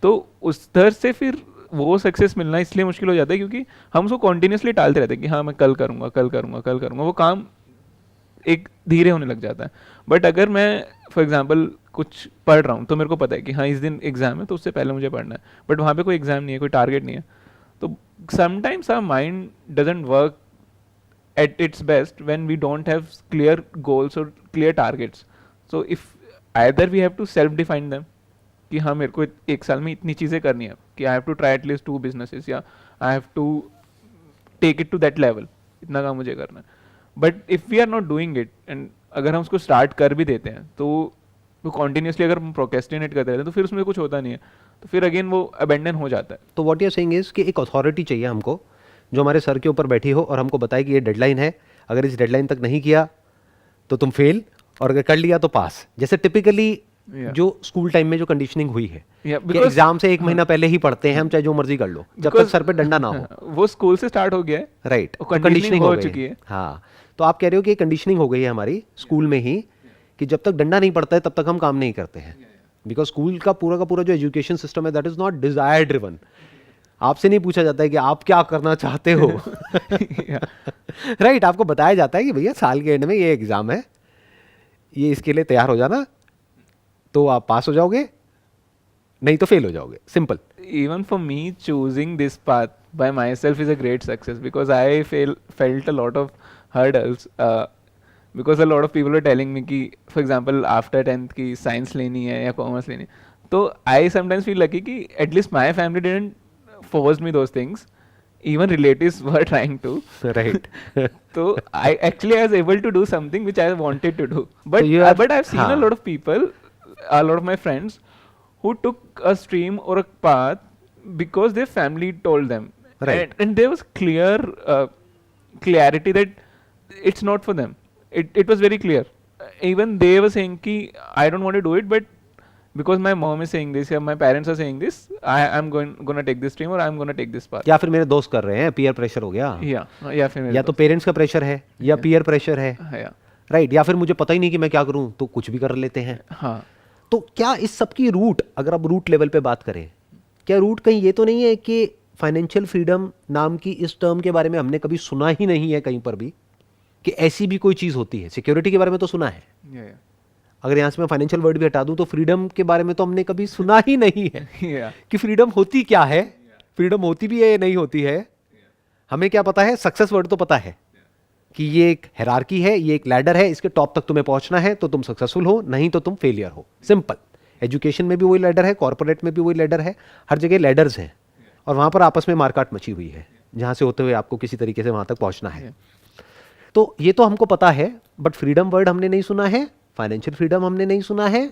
तो उस तरह से फिर वो सक्सेस मिलना इसलिए मुश्किल हो जाता है क्योंकि हम उसको कॉन्टिन्यूसली टालते रहते हैं कि हाँ मैं कल करूँगा, कल करूँगा, कल करूँगा। वो काम एक धीरे होने लग जाता है। बट अगर मैं फॉर एग्जांपल कुछ पढ़ रहा हूँ तो मेरे को पता है कि हाँ इस दिन एग्जाम है तो उससे पहले मुझे पढ़ना है, बट वहाँ पे कोई एग्जाम नहीं है, कोई टारगेट नहीं है, तो sometimes our mind doesn't work at its best when we don't have clear goals और clear targets. So if either we have to self define them कि हाँ मेरे को एक साल में इतनी चीज़ें करनी है कि I have to try at least 2 businesses या I have to take it to that level, इतना काम मुझे करना है. But if we are not doing it and अगर हम उसको स्टार्ट कर भी देते हैं तो कॉन्टीन्यूसली अगर हम प्रोक्रेस्टिनेट करते रहते हैं तो फिर उसमें कुछ होता नहीं है, तो फिर अगेन वो अबेंडन हो जाता है. तो what you are saying is कि एक अथॉरिटी चाहिए हमको जो हमारे सर के ऊपर बैठी हो और हमको बताए कि ये डेडलाइन है, अगर इस डेडलाइन तक नहीं किया तो तुम फेल, और अगर कर लिया तो पास. जैसे टिपिकली जो स्कूल टाइम में जो कंडीशनिंग हुई है कि एग्जाम से एक महीना पहले ही पढ़ते हैं हम, चाहे जो मर्जी कर लो, जब तक सर पे डंडा ना हो. वो स्कूल से स्टार्ट हो गया है, राइट, कंडीशनिंग हो चुकी है. हाँ, तो आप कह रहे हो कि कंडीशनिंग हो गई है हमारी स्कूल में ही कि जब तक डंडा नहीं पड़ता है तब तक हम काम नहीं करते हैं. बिकॉज स्कूल का पूरा जो एजुकेशन सिस्टम है that is not Dzire driven. आपसे नहीं पूछा जाता है कि आप क्या करना चाहते हो. राइट, आपको बताया जाता है कि भैया साल के एंड में ये एग्जाम है, ये इसके लिए तैयार हो जाना, तो आप पास हो जाओगे, नहीं तो फेल हो जाओगे. Simple. Even for me, choosing this path by myself is a great success because I felt a lot of hurdles because a lot of people were telling me कि for example after 10th की science लेनी है या commerce लेनी है, तो I sometimes feel lucky कि at least my family didn't force me those things. Even relatives were trying to. Right. So I was able to do something which I wanted to do. But So you are- but I've seen हाँ. a lot of people, a lot of my friends who took a stream or a path because their family told them. Right. And there was clarity that it's not for them. It was very clear. Even they were saying ki I don't want to do it, but because my mom is saying this or my parents are saying this, I'm gonna take this stream or I'm gonna take this path. या फिर मेरे दोस्त कर रहे हैं, पीयर प्रेशर हो गया, या फिर मेरे या तो पेरेंट्स का प्रेशर है या पीयर प्रेशर है. या राइट, या फिर मुझे पता ही नहीं कि मैं क्या करूं तो कुछ भी कर लेते हैं. हाँ. तो क्या इस सब की रूट, अगर आप रूट लेवल पे बात करें, क्या रूट कहीं ये तो नहीं है कि फाइनेंशियल फ्रीडम नाम की इस टर्म के बारे में हमने कभी सुना ही नहीं है कहीं पर भी कि ऐसी भी कोई चीज़ होती है? सिक्योरिटी के बारे में तो सुना है, या अगर यहाँ से मैं फाइनेंशियल वर्ड भी हटा दूं तो फ्रीडम के बारे में तो हमने कभी सुना ही नहीं है या कि फ्रीडम होती क्या है, फ्रीडम होती भी है या नहीं होती है. हमें क्या पता है? सक्सेस वर्ड तो पता है कि ये एक हायरार्की है, ये एक लैडर है, इसके टॉप तक तुम्हें पहुंचना है तो तुम सक्सेसफुल हो, नहीं तो तुम फेलियर हो. सिंपल. एजुकेशन में भी वही लैडर है, कॉर्पोरेट में भी वही लैडर है, हर जगह लैडर्स हैं और वहां पर आपस में मारकाट मची हुई है जहां से होते हुए आपको किसी तरीके से वहां तक पहुंचना है. तो ये तो हमको पता है, बट फ्रीडम वर्ड हमने नहीं सुना है, फाइनेंशियल फ्रीडम हमने नहीं सुना है,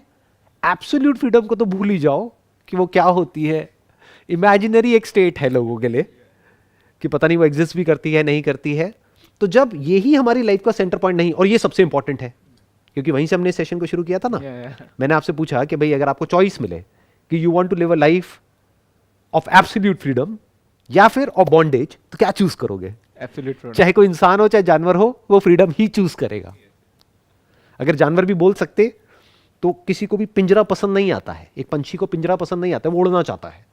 एब्सोल्यूट फ्रीडम को तो भूल ही जाओ कि वो क्या होती है. इमेजिनरी एक स्टेट है लोगों के लिए कि पता नहीं वो एग्जिस्ट भी करती है नहीं करती है. तो जब यही हमारी लाइफ का सेंटर पॉइंट नहीं, और ये सबसे इंपॉर्टेंट है क्योंकि वहीं से हमने सेशन को शुरू किया था ना. मैंने आपसे पूछा कि भाई अगर आपको चॉइस मिले कि you want to live a life of absolute freedom या फिर ऑफ बॉन्डेज, तो क्या चूज करोगे? Absolute freedom. चाहे कोई इंसान हो चाहे जानवर हो, वो फ्रीडम ही चूज करेगा. अगर जानवर भी बोल सकते तो किसी को भी पिंजरा पसंद नहीं आता है. एक पंछी को पिंजरा पसंद नहीं आता है, वो उड़ना चाहता है.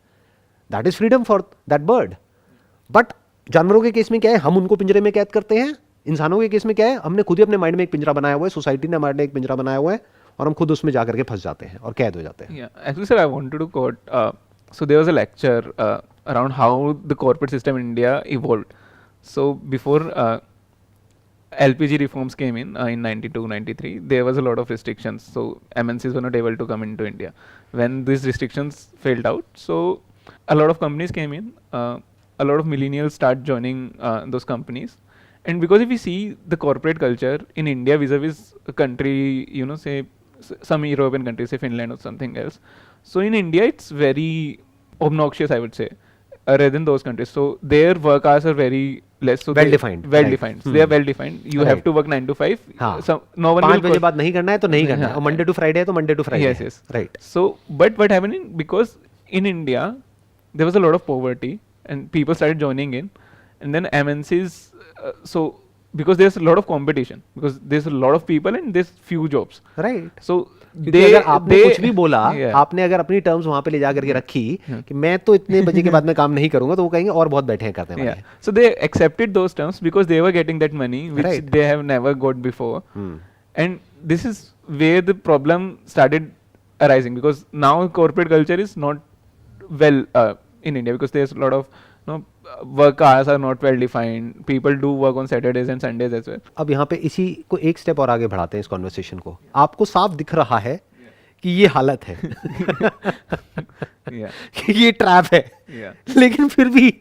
That is freedom for that bird. But जानवरों के केस में क्या है? हम उनको पिंजरे में कैद करते हैं. इंसानों के केस में क्या है? हमने खुद ही अपने माइंड में एक पिंजरा बनाया हुआ है, सोसाइटी ने हमारे लिए एक पिंजरा बनाया हुआ है और हम खुद उसमें जाकर के फंस जाते हैं और कैद हो जाते हैं. Yeah, actually, sir, I wanted to quote. So there was a lecture around how the corporate system in India evolved. So before LPG reforms came in 92, 93, there was a lot of restrictions. So MNCs were not able to come into India. When these restrictions failed out, so a lot of companies came in. A lot of millennials start joining those companies. And because if we see the corporate culture in India vis-a-vis a country, you know, say some European countries, say Finland or something else. So in India, it's very obnoxious, I would say, rather than those countries. So their work hours are very less. So Well defined. Well Right. defined. So they are well defined. You have Right. to work 9 to 5. हाँ. So no one 5 will. बजे बाद नहीं करना है तो नहीं करना है, और मंडे टू फ्राइडे है तो Monday to Friday. Yes, yes. Right. So, but what happening, because in India there was a lot of poverty and people started joining in, and then MNCs. So because there's a lot of competition, because there's a lot of people and there's few jobs. Right. So क्योंकि अगर आपने कुछ भी बोला, Yeah. आपने अगर अपनी टर्म्स वहां पे ले जा करके रखी कि मैं तो इतने बजे के बाद में काम नहीं करूंगा, तो वो कहेंगे और बहुत बैठे हैं करने वाले. Yeah. So they accepted those terms because they were getting that money which Right. they have never got before. Hmm. And this is where the problem started arising, because now corporate culture is not well in India, because there's a lot of work hours are not well defined. People do work on Saturdays and Sundays as well. अब यहाँ पे इसी को एक स्टेप और आगे बढ़ाते हैं इस कॉन्वर्सेशन को. आपको साफ दिख रहा है कि ये हालत है Yeah. कि ये ट्रैप है, Yeah. लेकिन फिर भी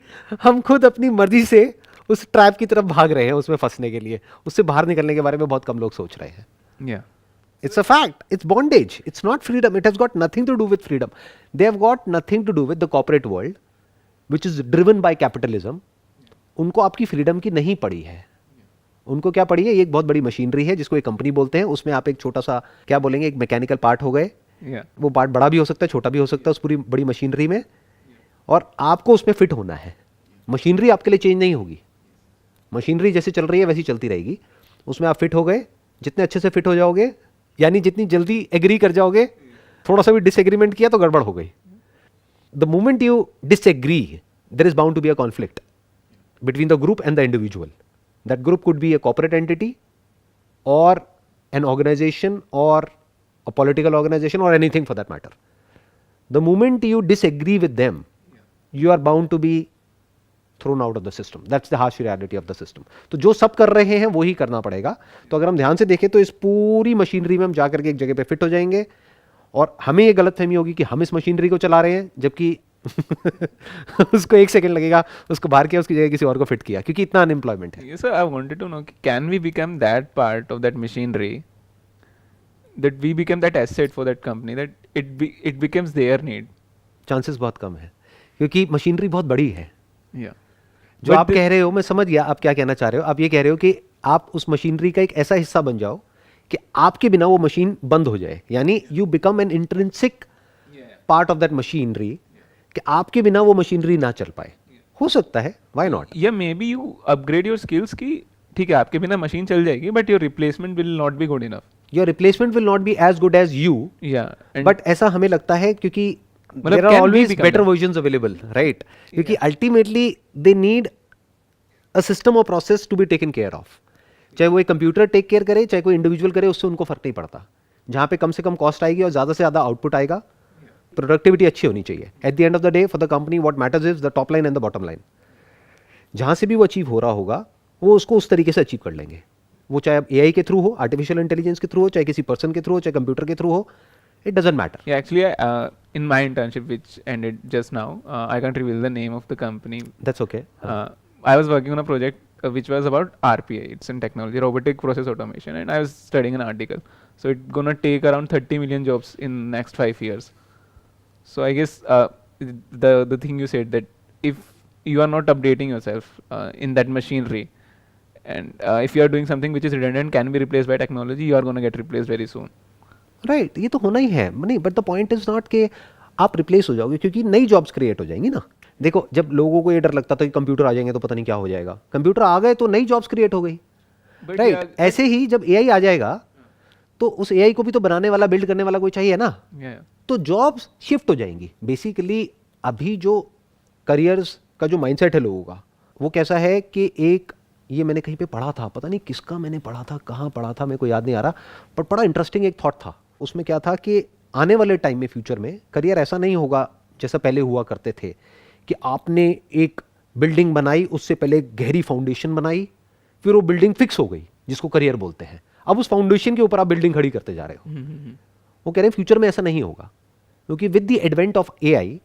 हम खुद अपनी मर्जी से उस ट्रैप की तरफ भाग रहे हैं, उसमें फंसने के लिए. उससे बाहर निकलने के बारे में बहुत कम लोग सोच रहे हैं. Yeah. It's a fact. It's bondage. It's not freedom. It has got nothing to do with freedom. They have got nothing to do with the corporate world, which is driven by capitalism. उनको आपकी फ्रीडम की नहीं पड़ी है. उनको क्या पड़ी है? ये एक बहुत बड़ी मशीनरी है जिसको एक कंपनी बोलते हैं. उसमें आप एक छोटा सा क्या बोलेंगे, एक मैकेनिकल पार्ट हो गए. Yeah. वो पार्ट बड़ा भी हो सकता है, छोटा भी हो सकता है उस पूरी बड़ी मशीनरी में, और आपको उसमें फिट होना है. मशीनरी आपके लिए चेंज नहीं होगी. मशीनरी जैसे चल रही है वैसी चलती रहेगी. उसमें आप फिट हो गए, जितने अच्छे से फिट हो जाओगे, यानी जितनी जल्दी एग्री कर जाओगे, थोड़ा सा भी डिसएग्रीमेंट किया तो गड़बड़ हो गई. The moment you disagree, there is bound to be a conflict between the group and the individual. That group could be a corporate entity or an organization or a political organization or anything for that matter. The moment you disagree with them, you are bound to be thrown out of the system. That's the harsh reality of the system. तो जो सब कर रहे हैं वो ही करना पड़ेगा. तो अगर हम ध्यान से देखें तो इस पूरी मशीनरी में हम जाकर के एक जगह पे फिट हो जाएंगे, और हमें ये गलतफहमी होगी कि हम इस मशीनरी को चला रहे हैं, जबकि उसको एक सेकंड लगेगा उसको बाहर किया, उसकी जगह किसी और को फिट किया, क्योंकि इतना अनएम्प्लॉयमेंट है. Yes, sir. I wanted to know, can we become that part of that machinery, that we become that asset for that company, that it becomes their need. Chances बहुत कम है, क्योंकि मशीनरी बहुत बड़ी है. Yeah. जो But आप कह रहे हो, मैं समझ गया आप क्या कहना चाह रहे हो. आप ये कह रहे हो कि आप उस मशीनरी का एक ऐसा हिस्सा बन जाओ कि आपके बिना वो मशीन बंद हो जाए, यानी you become an intrinsic part of that machinery, कि आपके बिना वो मशीनरी ना चल पाए. हो सकता है, व्हाई नॉट. या maybe you upgrade your skills की ठीक है आपके बिना मशीन चल जाएगी, but your replacement will not be good enough. Your replacement will not be as good as you. या बट ऐसा हमें लगता है क्योंकि मतलब there are can we always become better that? Versions available, right. क्योंकि ultimately they need a system और process to be taken care of. चाहे वो एक कंप्यूटर टेक केयर करे, चाहे कोई इंडिविजुअल करे, उससे उनको फर्क नहीं पड़ता. जहाँ पे कम से कम कॉस्ट आएगी और ज़्यादा से ज़्यादा आउटपुट आएगा, प्रोडक्टिविटी अच्छी होनी चाहिए. Eight the end of the day for the company what matters is the top line and the bottom line. जहाँ से भी वो अचीव हो रहा होगा वो उसको उस तरीके से अचीव कर लेंगे. वो चाहे एआई के थ्रू हो, आर्टिफिशियल इंटेलिजेंस के थ्रू हो, चाहे किसी पर्सन के थ्रू हो, चाहे कंप्यूटर के थ्रू हो, it doesn't matter. Yeah, actually, in my internship, which ended just now, I can't reveal the name of the company. That's okay. I was working on a project which was about RPA. It's in technology, robotic process automation, and I was studying an article. So it's gonna take around 30 million jobs in next 5 years. So I guess the thing you said, that if you are not updating yourself in that machinery, and if you are doing something which is redundant, can be replaced by technology, you are gonna get replaced very soon. Right, ये तो होना ही है. नहीं, but the point is not कि आप रिप्लेस हो जाओगे, क्योंकि नई जॉब्स क्रिएट हो जाएंगी ना. देखो, जब लोगों को ये डर लगता था कि कंप्यूटर आ जाएंगे तो पता नहीं क्या हो जाएगा, कंप्यूटर आ गए तो नई जॉब्स क्रिएट हो गई. But right. yeah, ऐसे ही जब एआई आ जाएगा तो उस एआई को भी तो बनाने वाला, बिल्ड करने वाला कोई चाहिए ना. yeah. तो जॉब्स शिफ्ट हो जाएंगी. बेसिकली अभी जो करियर्स का जो माइंडसेट है लोगों का, वो कैसा है कि एक, ये मैंने कहीं पे पढ़ा था, पता नहीं किसका मैंने पढ़ा था, कहाँ पढ़ा था, मेरे को याद नहीं आ रहा, पर बड़ा इंटरेस्टिंग एक थॉट था. उसमें क्या था कि आने वाले टाइम में, फ्यूचर में, करियर ऐसा नहीं होगा जैसा पहले हुआ करते थे कि आपने एक बिल्डिंग बनाई, उससे पहले एक गहरी फाउंडेशन बनाई, फिर वो बिल्डिंग फिक्स हो गई, जिसको करियर बोलते हैं. अब उस फाउंडेशन के ऊपर आप बिल्डिंग खड़ी करते जा रहे हो. वो कह रहे हैं फ्यूचर में ऐसा नहीं होगा, क्योंकि with the advent of AI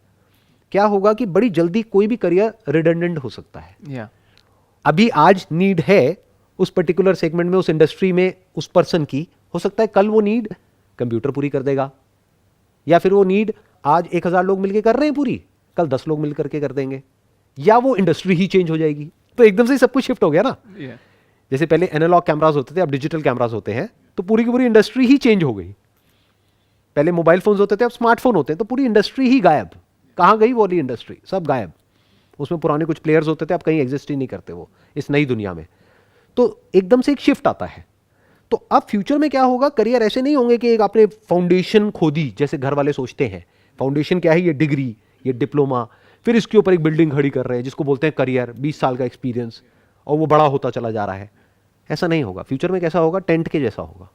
क्या होगा कि बड़ी जल्दी कोई भी करियर रिडंडेंट हो सकता है. Yeah. अभी आज नीड है उस पर्टिकुलर सेगमेंट में, उस इंडस्ट्री में, उस पर्सन की, हो सकता है कल वो नीड कंप्यूटर पूरी कर देगा, या फिर वो नीड आज 1000 लोग मिलकर कर रहे हैं पूरी, कल 10 लोग मिल करके कर देंगे, या वो इंडस्ट्री ही चेंज हो जाएगी. तो एकदम से सब कुछ शिफ्ट हो गया ना. Yeah. जैसे पहले एनालॉग कैमरास होते थे, अब डिजिटल कैमरास होते हैं, तो पूरी की पूरी इंडस्ट्री ही चेंज हो गई. पहले मोबाइल फोन्स होते थे, अब स्मार्टफोन होते हैं, तो पूरी इंडस्ट्री ही गायब. कहाँ गई वो वाली इंडस्ट्री? सब गायब. उसमें पुराने कुछ प्लेयर्स होते थे, अब कहीं एग्जिस्ट ही नहीं करते वो इस नई दुनिया में. तो एकदम से एक शिफ्ट आता है. तो अब फ्यूचर में क्या होगा, करियर ऐसे नहीं होंगे कि एक आपने फाउंडेशन खोदी, जैसे घर वाले सोचते हैं. फाउंडेशन क्या है? ये डिग्री, ये डिप्लोमा, फिर इसके ऊपर एक बिल्डिंग खड़ी कर रहे हैं जिसको बोलते हैं करियर, 20 साल का एक्सपीरियंस, और वो बड़ा होता चला जा रहा है. ऐसा नहीं होगा. फ्यूचर में कैसा होगा? टेंट के जैसा होगा,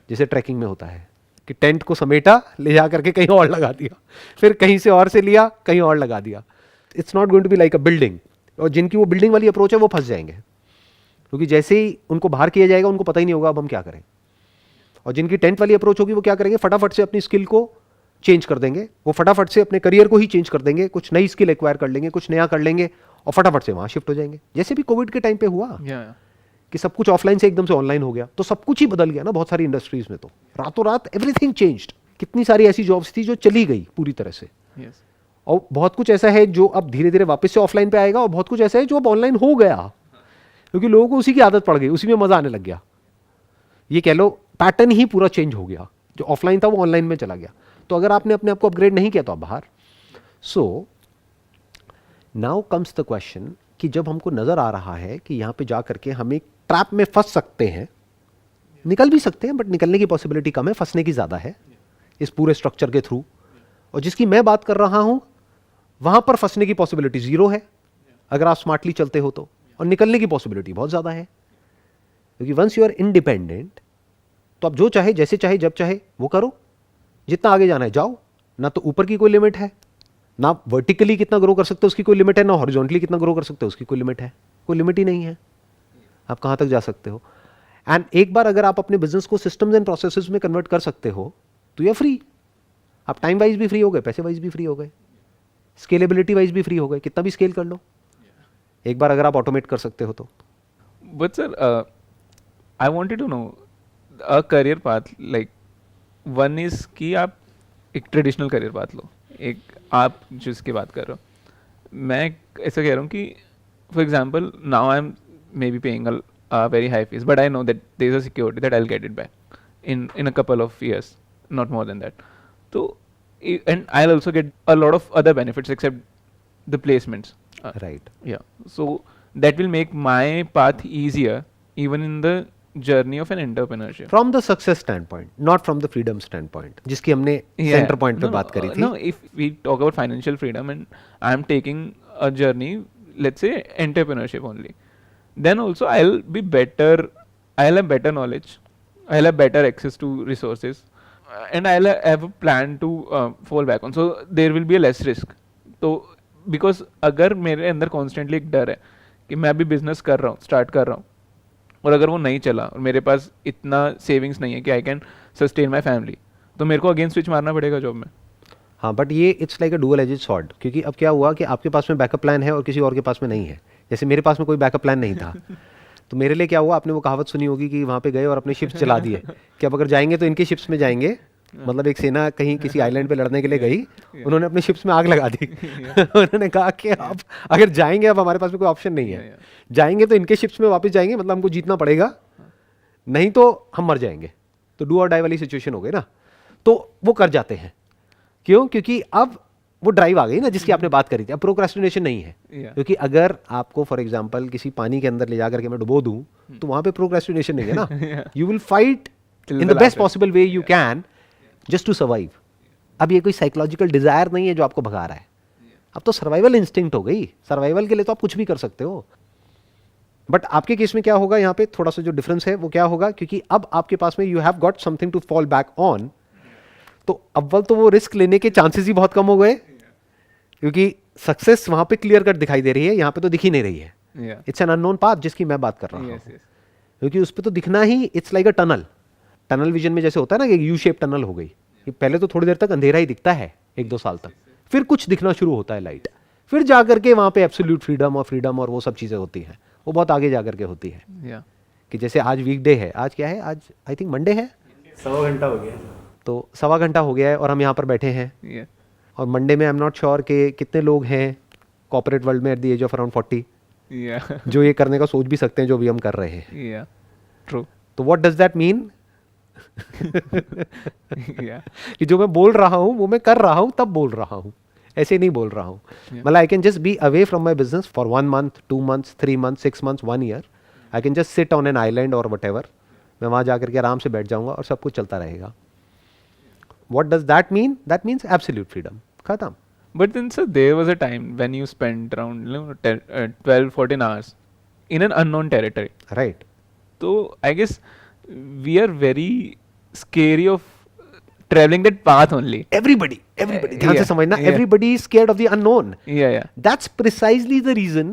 जैसे ट्रैकिंग में होता है कि टेंट को समेटा, ले जा करके कहीं और लगा दिया, फिर कहीं से और से लिया, कहीं और लगा दिया. It's not going to be like a building. और जिनकी वो बिल्डिंग वाली अप्रोच है वो फंस जाएंगे, क्योंकि जैसे ही उनको बाहर किया जाएगा उनको पता ही नहीं होगा अब हम क्या करें। और जिनकी टेंथ वाली अप्रोच होगी वो क्या करेंगे, फटाफट से अपनी स्किल को चेंज कर देंगे, वो फटाफट से अपने करियर को ही चेंज कर देंगे, कुछ नई स्किल एक्वायर कर लेंगे, कुछ नया कर लेंगे और फटाफट से वहाँ शिफ्ट हो जाएंगे। जैसे भी कोविड के टाइम पे हुआ कि सब कुछ ऑफलाइन से एकदम से ऑनलाइन हो गया, तो सब कुछ ही बदल गया ना बहुत सारी इंडस्ट्रीज में, तो रातों रात एवरीथिंग चेंज्ड। कितनी सारी ऐसी जॉब्स थी जो चली गई पूरी तरह से, और बहुत कुछ ऐसा है जो अब धीरे धीरे वापस से ऑफलाइन पे आएगा, और बहुत कुछ ऐसा है जो अब ऑनलाइन हो गया, क्योंकि लोगों को उसी की आदत पड़ गई, उसी में मजा आने लग गया। ये कह लो पैटर्न ही पूरा चेंज हो गया, जो ऑफलाइन था वो ऑनलाइन में चला गया। तो अगर आपने अपने आप को अपग्रेड नहीं किया तो आप बाहर। So now comes the question कि जब हमको नजर आ रहा है कि यहां पे जा करके हम एक ट्रैप में फंस सकते हैं, निकल भी सकते हैं बट निकलने की पॉसिबिलिटी कम है, फंसने की ज्यादा है इस पूरे स्ट्रक्चर के थ्रू, और जिसकी मैं बात कर रहा हूं वहां पर फंसने की पॉसिबिलिटी 0 है अगर आप स्मार्टली चलते हो तो, और निकलने की पॉसिबिलिटी बहुत ज्यादा है, क्योंकि वंस यू आर इंडिपेंडेंट तो आप जो चाहे जैसे चाहे जब चाहे वो करो, जितना आगे जाना है जाओ, ना तो ऊपर की कोई लिमिट है, ना वर्टिकली कितना ग्रो कर सकते हो उसकी कोई लिमिट है, ना हॉरिजॉन्टली कितना ग्रो कर सकते हो उसकी कोई लिमिट है, कोई लिमिट ही नहीं है, आप कहां तक जा सकते हो। एंड एक बार अगर आप अपने बिजनेस को सिस्टम्स एंड प्रोसेसेस में कन्वर्ट कर सकते हो तो ये फ्री, आप टाइम वाइज भी फ्री हो गए, पैसे वाइज भी फ्री हो गए, स्केलेबिलिटी वाइज भी फ्री हो गए, कितना भी स्केल कर लो एक बार अगर आप ऑटोमेट कर सकते हो तो। But sir I wanted to know a career path, like one इज कि आप एक ट्रेडिशनल करियर पाथ लो, एक आप जिसकी बात कर रहे हो, मैं ऐसा कह रहा हूँ कि for example now I am may be paying a very high fees, but I know that there is a security that I'll get it back in a couple of years, not more than that. So and I'll also get a lot of other benefits except the placements. Right. Yeah. So that will make my path easier even in the journey of an entrepreneurship. From the success standpoint, not from the freedom standpoint, जिसकी हमने center point पे बात करी थी। No, if we talk about financial freedom and I'm taking a journey, let's say entrepreneurship only, then also I'll be better, I'll have better knowledge, I'll have better access to resources, and I'll have a plan to fall back on, so there will be a less risk. तो because अगर मेरे अंदर constantly एक डर है कि मैं अभी business कर रहा हूँ, start कर रहा हूँ, और अगर वो नहीं चला और मेरे पास इतना savings नहीं है कि I can sustain my family, तो मेरे को again switch मारना पड़ेगा जॉब में। हाँ, बट ये it's like a dual edged sword, क्योंकि अब क्या हुआ कि आपके पास में बैकअप प्लान है और किसी और के पास में नहीं है। जैसे मेरे पास में कोई बैकअप प्लान नहीं था तो मेरे लिए क्या हुआ, आपने वो कहावत सुनी होगी कि वहाँ पे गए और अपने शिप्स चला दिए कि अब अगर जाएंगे तो इनके शिप्स में जाएंगे, मतलब एक सेना कहीं किसी आइलैंड पे लड़ने के लिए गई, उन्होंने अपने शिप्स में आग लगा दी उन्होंने कहा कि अब अगर जाएंगे, अब हमारे पास में कोई ऑप्शन नहीं है, जाएंगे तो इनके शिप्स में वापस जाएंगे, मतलब हमको जीतना पड़ेगा, नहीं तो हम मर जाएंगे। तो डू और डाई वाली सिचुएशन हो गई ना, तो वो कर जाते हैं। क्यों? क्योंकि अब वो ड्राइव आ गई ना जिसकी आपने बात करी थी, अब प्रोक्रेस्टिनेशन नहीं है। क्योंकि अगर आपको फॉर एग्जांपल किसी पानी के अंदर ले जाकर के मैं डुबो दूं तो वहां पे प्रोक्रेस्टिनेशन नहीं है ना, you will fight in the best possible way you can just to survive. अब ये कोई साइकोलॉजिकल डिजायर नहीं है जो आपको भगा रहा है, अब तो सर्वाइवल इंस्टिंक्ट हो गई। सर्वाइवल के लिए तो आप कुछ भी कर सकते हो, बट आपके केस में क्या होगा, यहाँ पे थोड़ा सा जो डिफरेंस है वो क्या होगा, क्योंकि अब आपके पास में you have got something to fall back on, तो अव्वल तो वो रिस्क लेने के चांसेस ही बहुत कम हो गए, क्योंकि सक्सेस वहां पे क्लियर कट दिखाई दे रही है, यहाँ पे तो दिख ही नहीं रही है। इट्स एन अननोन पाथ जिसकी मैं बात कर रहा हूँ, क्योंकि उस पर तो दिखना ही it's like a tunnel. Tunnel vision में जैसे होता है ना कि यू शेप टनल हो गई, कि पहले तो थोड़ी देर तक अंधेरा ही दिखता है 1-2 साल तक, फिर कुछ दिखना शुरू होता है लाइट, फिर जाकर के वहां पे एब्सोल्यूट फ्रीडम और वो सब चीजें होती हैं, वो बहुत आगे जाकर के होती है। कि जैसे आज वीकडे है, आज क्या है, आज आई थिंक मंडे है, 1.25 घंटा हो गया, तो 1.25 घंटा हो गया है और हम यहाँ पर बैठे हैं। और मंडे में आई एम नॉट श्योर कि कितने लोग हैं कॉर्पोरेट वर्ल्ड में at the age of around 40 जो ये करने का सोच भी सकते हैं जो भी हम कर रहे हैं। ट्रू। तो व्हाट डज दैट मीन कि जो मैं बोल रहा हूँ वो मैं कर रहा हूँ, तब बोल रहा हूँ, ऐसे नहीं बोल रहा हूँ। मतलब I can just be away from my business for 1 month, 2 months, 3 months, 6 months, 1 year। I can just sit on an island और वट एवर, मैं वहाँ जाकर के आराम से बैठ जाऊँगा और सब कुछ चलता रहेगा। What does that mean? That means absolute freedom. Khatam. But then, sir, there was a time when you spent around 12-14 hours in an unknown territory. Right. So I guess we are very scary of traveling that path only. Everybody. ध्यान से समझना, everybody is scared of the unknown. Yeah. That's precisely the reason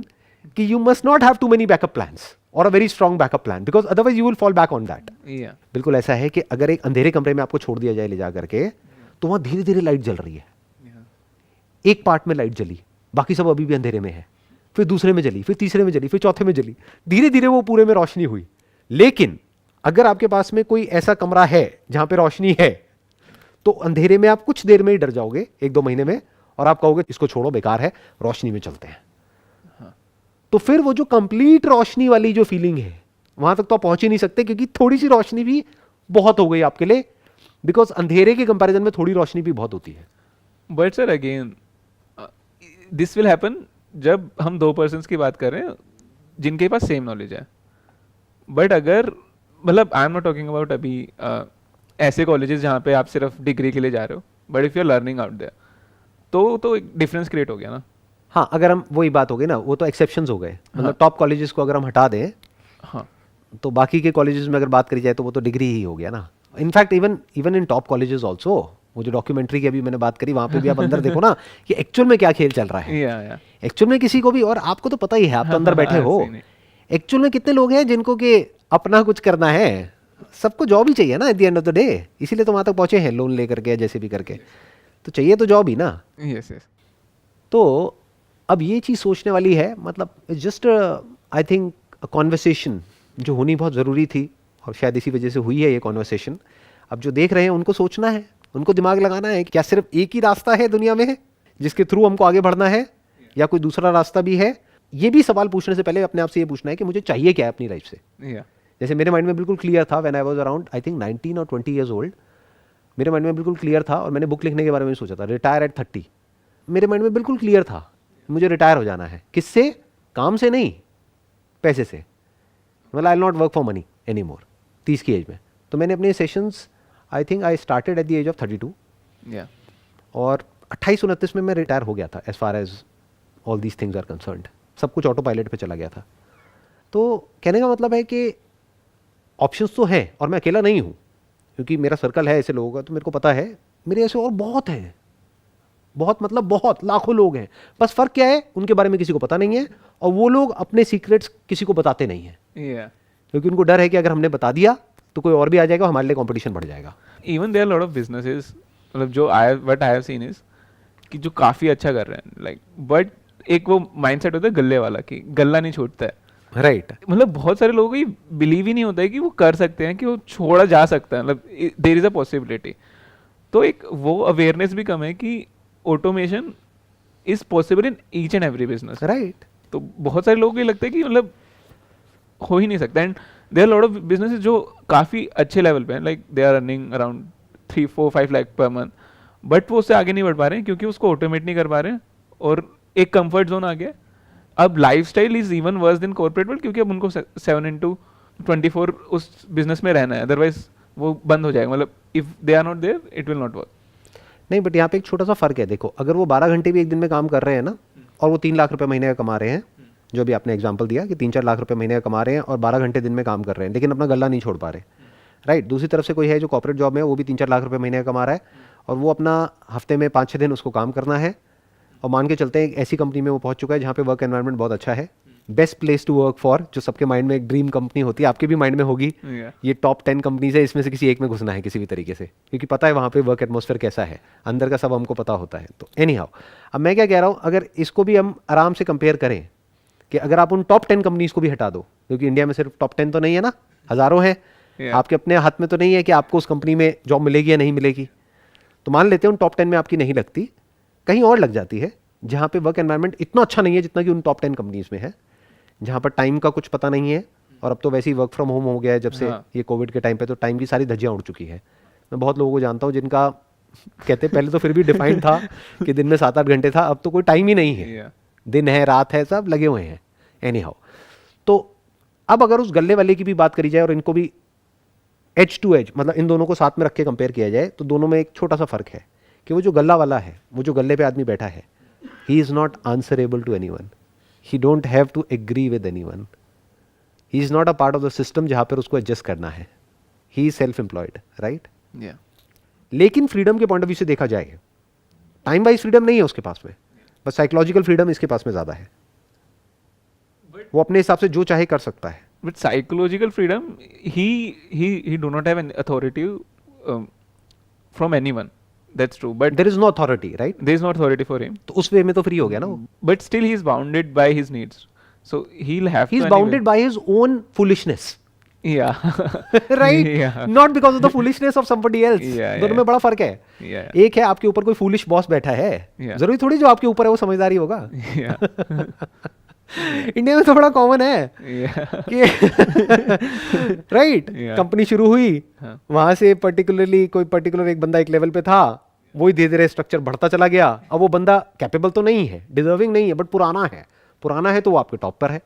कि you must not have too many backup plans और a very strong backup plan, because otherwise you will fall back on that. Yeah. बिल्कुल ऐसा है कि अगर एक अंधेरे कमरे में आपको छोड़ दिया जाए ले जा करके, तो वहां धीरे धीरे लाइट जल रही है. Yeah. एक पार्ट में लाइट जली, बाकी सब अभी भी अंधेरे में है, फिर दूसरे में जली, फिर तीसरे में जली, फिर चौथे में जली, धीरे धीरे वो पूरे में रोशनी हुई. लेकिन अगर आपके पास में कोई ऐसा कमरा है जहां पे रोशनी है, तो अंधेरे में आप कुछ देर में ही डर जाओगे, 1-2 महीने में, और आप कहोगे इसको छोड़ो, बेकार है, रोशनी में चलते हैं. तो फिर वो जो कंप्लीट रोशनी वाली जो फीलिंग है, वहां तक तो आप पहुंच ही नहीं सकते, क्योंकि थोड़ी सी रोशनी भी बहुत हो गई आपके लिए, बिकॉज अंधेरे के कंपैरिजन में थोड़ी रोशनी भी बहुत होती है. But sir again this will happen जब हम 2 पर्सन्स की बात कर रहे हैं जिनके पास सेम नॉलेज है. बट अगर मतलब I am not talking about अभी ऐसे कॉलेजेस जहाँ पे आप सिर्फ डिग्री के लिए जा रहे हो, but if you are learning out there, तो एक डिफरेंस क्रिएट हो गया ना. हाँ, अगर हम वही बात हो गई ना, वो तो एक्सेप्शंस हो गए. मतलब टॉप कॉलेजेस को अगर हम हटा दें, हाँ, तो बाकी के कॉलेजेस में अगर बात करी जाए तो वो तो डिग्री ही हो गया ना. In fact even in top colleges also, वो जो डॉक्यूमेंट्री की अभी मैंने बात करी, वहां पे भी आप अंदर देखो ना कि एक्चुअल में क्या खेल चल रहा है. या एक्चुअल में किसी को भी, और आपको तो पता ही है, आप तो अंदर बैठे हो, एक्चुअल में कितने लोग हैं जिनको कि अपना कुछ करना है. सबको जॉब ही चाहिए ना eight the end of the day, इसीलिए तो वहां तक पहुंचे हैं, लोन लेकर के जैसे भी करके, तो चाहिए तो जॉब ही ना. Yes yes. तो अब ये चीज़ सोचने वाली है, मतलब जस्ट आई थिंक कॉन्वर्सेशन जो होनी बहुत ज़रूरी थी, और शायद इसी वजह से हुई है ये कॉन्वर्सेशन. अब जो देख रहे हैं उनको सोचना है, उनको दिमाग लगाना है कि क्या सिर्फ एक ही रास्ता है दुनिया में जिसके थ्रू हमको आगे बढ़ना है, या कोई दूसरा रास्ता भी है. ये भी सवाल पूछने से पहले अपने आप से ये पूछना है कि मुझे चाहिए क्या है अपनी लाइफ से. या जैसे मेरे माइंड में बिल्कुल क्लियर था when I was around I think 19 और 20 ईयर्स ओल्ड. मेरे माइंड में बिल्कुल क्लियर था, और मैंने बुक लिखने के बारे में सोचा था, रिटायर एट 30. मेरे माइंड में बिल्कुल क्लियर था मुझे रिटायर हो जाना है. किससे? काम से नहीं, पैसे से. मतलब I will not work for money any more 30 की एज में. तो मैंने अपने sessions I think I started at the age of 32, या और 28-29 में मैं रिटायर हो गया था as far as all these things are concerned. सब कुछ ऑटो पायलट पे चला गया था. तो कहने का मतलब है कि ऑप्शंस तो हैं, और मैं अकेला नहीं हूँ, क्योंकि मेरा सर्कल है ऐसे लोगों का, तो मेरे को पता है मेरे ऐसे और बहुत हैं, बहुत मतलब बहुत लाखों लोग हैं. बस फर्क क्या है, उनके बारे में किसी को पता नहीं है, और वो लोग अपने सीक्रेट्स किसी को बताते नहीं हैं, या क्योंकि उनको डर है कि अगर हमने बता दिया तो कोई और भी आ जाएगा, हमारे लिए कंपटीशन बढ़ जाएगा. Even there lot of businesses, मतलब जो what I have seen is कि जो काफ़ी अच्छा कर रहे हैं, लाइक बट एक वो माइंडसेट होता है गल्ले वाला कि गल्ला नहीं छूटता है. राइट. मतलब बहुत सारे लोगों को ये बिलीव ही नहीं होता है कि वो कर सकते हैं, कि वो छोड़ा जा सकता है, मतलब देयर इज अ पॉसिबिलिटी. तो एक वो अवेयरनेस भी कम है कि automation is possible in each and every business. Right. तो बहुत सारे लोगों को ये लगता है कि मतलब हो ही नहीं सकता. And there lot of businesses जो काफ़ी अच्छे लेवल पे हैं, like they are running around 3-4-5 lakh per month, but वो उससे आगे नहीं बढ़ पा रहे हैं क्योंकि उसको ऑटोमेट नहीं कर पा रहे हैं, और एक कंफर्ट जोन आ गया. अब lifestyle is even worse than corporate world, क्योंकि अब उनको 7/24 उस बिजनेस में रहना है, अदरवाइज वो बंद हो जाएगा. मतलब if they are not there it will not work. नहीं, बट यहाँ पे एक छोटा सा फर्क है. देखो, अगर वो 12 घंटे भी एक दिन में काम कर रहे हैं ना, और वो 3 लाख रुपए महीने का कमा रहे हैं, जो भी आपने एग्जांपल दिया कि 3-4 लाख रुपए महीने का कमा रहे हैं और 12 घंटे दिन में काम कर रहे हैं, लेकिन अपना गल्ला नहीं छोड़ पा रहे. राइट. दूसरी तरफ से कोई है जो कॉर्पोरेट जॉब में है, वो भी 3-4 लाख रुपए महीने का कमा रहा है, और वो अपना हफ्ते में 5-6 दिन उसको काम करना है, और मान के चलते हैं एक ऐसी कंपनी में वो पहुंच चुका है जहाँ पे वर्क एनवायरनमेंट बहुत अच्छा है, best place to work for, जो सबके माइंड में एक ड्रीम कंपनी होती है, आपके भी माइंड में होगी. ये टॉप 10 कंपनीज है, इसमें से किसी एक में घुसना है किसी भी तरीके से, क्योंकि पता है वहाँ पे वर्क एटमॉस्फेयर कैसा है, अंदर का सब हमको पता होता है. तो एनी हाउ, अब मैं क्या कह रहा हूँ, अगर इसको भी हम आराम से कंपेयर करें कि अगर आप उन टॉप 10 कंपनीज को भी हटा दो, क्योंकि इंडिया में सिर्फ टॉप 10 तो नहीं है ना, हज़ारों हैं. आपके अपने हाथ में तो नहीं है कि आपको उस कंपनी में जॉब मिलेगी या नहीं मिलेगी. तो मान लेते हैं उन टॉप 10 में आपकी नहीं लगती, कहीं और लग जाती है जहाँ पे वर्क एनवायरनमेंट इतना अच्छा नहीं है जितना कि उन टॉप 10 कंपनीज में है, जहाँ पर टाइम का कुछ पता नहीं है, और अब तो वैसे ही वर्क फ्रॉम होम हो गया है जब से ये कोविड के टाइम पे, तो टाइम की सारी धज्जियाँ उड़ चुकी है. मैं बहुत लोगों को जानता हूँ जिनका कहते पहले तो फिर भी डिफाइंड था कि दिन में 7-8 घंटे था, अब तो कोई टाइम ही नहीं है, दिन है रात है सब लगे हुए हैं. एनी हाउ, तो अब अगर उस गल्ले वाले की भी बात करी जाए और इनको भी एज टू एज, मतलब इन दोनों को साथ में रख के कंपेयर किया जाए, तो दोनों में एक छोटा सा फर्क है कि वो जो गल्ला वाला है, वो जो गल्ले पे आदमी बैठा है, he is not answerable to anyone, he don't have to agree with anyone, he is not a part of the system जहाँ पर उसको एडजस्ट करना है. He is self employed. Right. लेकिन फ्रीडम के पॉइंट ऑफ व्यू से देखा जाए, टाइम वाइज फ्रीडम नहीं है उसके पास में, बस साइकोलॉजिकल फ्रीडम इसके पास में ज़्यादा है. वो अपने हिसाब से जो चाहे कर सकता है. But psychological freedom, he do not have an authority from anyone. That's true. But There is no authority, right? there is no authority for him. तो उस वे में तो फ्री हो गया ना वो. But still he is bounded by his needs. So he'll have He is to bounded by his own foolishness. Yeah. Right? Yeah. Not because of the foolishness of somebody else. Yeah, दोनों yeah. में बड़ा फर्क है. Yeah. एक है आपके ऊपर कोई फूलिश बॉस बैठा है. Yeah. जरूरी थोड़ी जो आपके ऊपर है वो समझदारी होगा. Yeah. इंडिया में तो बड़ा कॉमन है Yeah. कि राइट, Yeah. कंपनी शुरू हुई, हाँ. वहां से पर्टिकुलरली कोई पर्टिकुलर एक बंदा एक लेवल पे था, वही धीरे धीरे स्ट्रक्चर बढ़ता चला गया. अब वो बंदा कैपेबल तो नहीं है, डिजर्विंग नहीं है, बट पुराना है तो वो आपके टॉप पर है,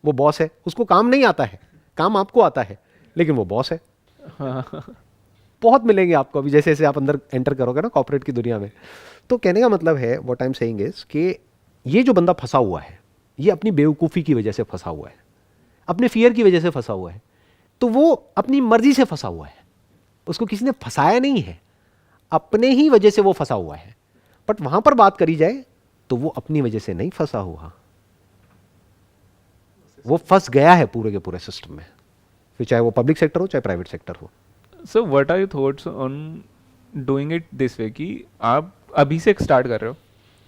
वो बॉस है. उसको काम नहीं आता है, काम आपको आता है, लेकिन वो बॉस है. बहुत मिलेंगे आपको अभी जैसे जैसे आप अंदर एंटर करोगे ना कॉर्पोरेट की दुनिया में. तो कहने का मतलब है, what I am saying is कि ये जो बंदा फंसा हुआ है, ये अपनी बेवकूफ़ी की वजह से फंसा हुआ है, अपने फियर की वजह से फंसा हुआ है. तो वो अपनी मर्जी से फंसा हुआ है, उसको किसी ने फंसाया नहीं है, अपने ही वजह से वो फंसा हुआ है. बट वहां पर बात करी जाए तो वो अपनी वजह से नहीं फंसा हुआ, वो फंस गया है पूरे के पूरे सिस्टम में, फिर चाहे वो पब्लिक सेक्टर हो चाहे प्राइवेट सेक्टर हो. So what are your thoughts on doing it this way कि आप अभी से स्टार्ट कर रहे हो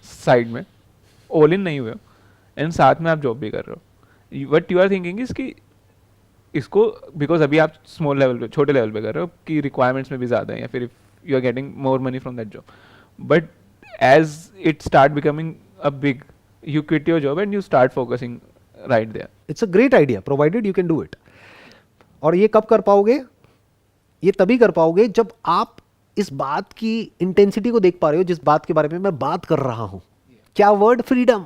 साइड में, ऑल इन नहीं हुए हो, एंड साथ में आप जॉब भी कर रहे हो. What you are thinking is कि इसको, बिकॉज अभी आप स्मॉल लेवल पे, छोटे लेवल पे कर रहे हो कि रिक्वायरमेंट्स में भी ज़्यादा है, या फिर you are getting more money from that job, but as it start becoming a big, you quit your job and you start focusing right there. It's a great idea provided you can do it. और ये कब कर पाओगे? ये तभी कर पाओगे जब आप इस बात की इंटेंसिटी को देख पा रहे हो जिस बात के बारे में मैं बात कर रहा हूं. क्या वर्ड? फ्रीडम.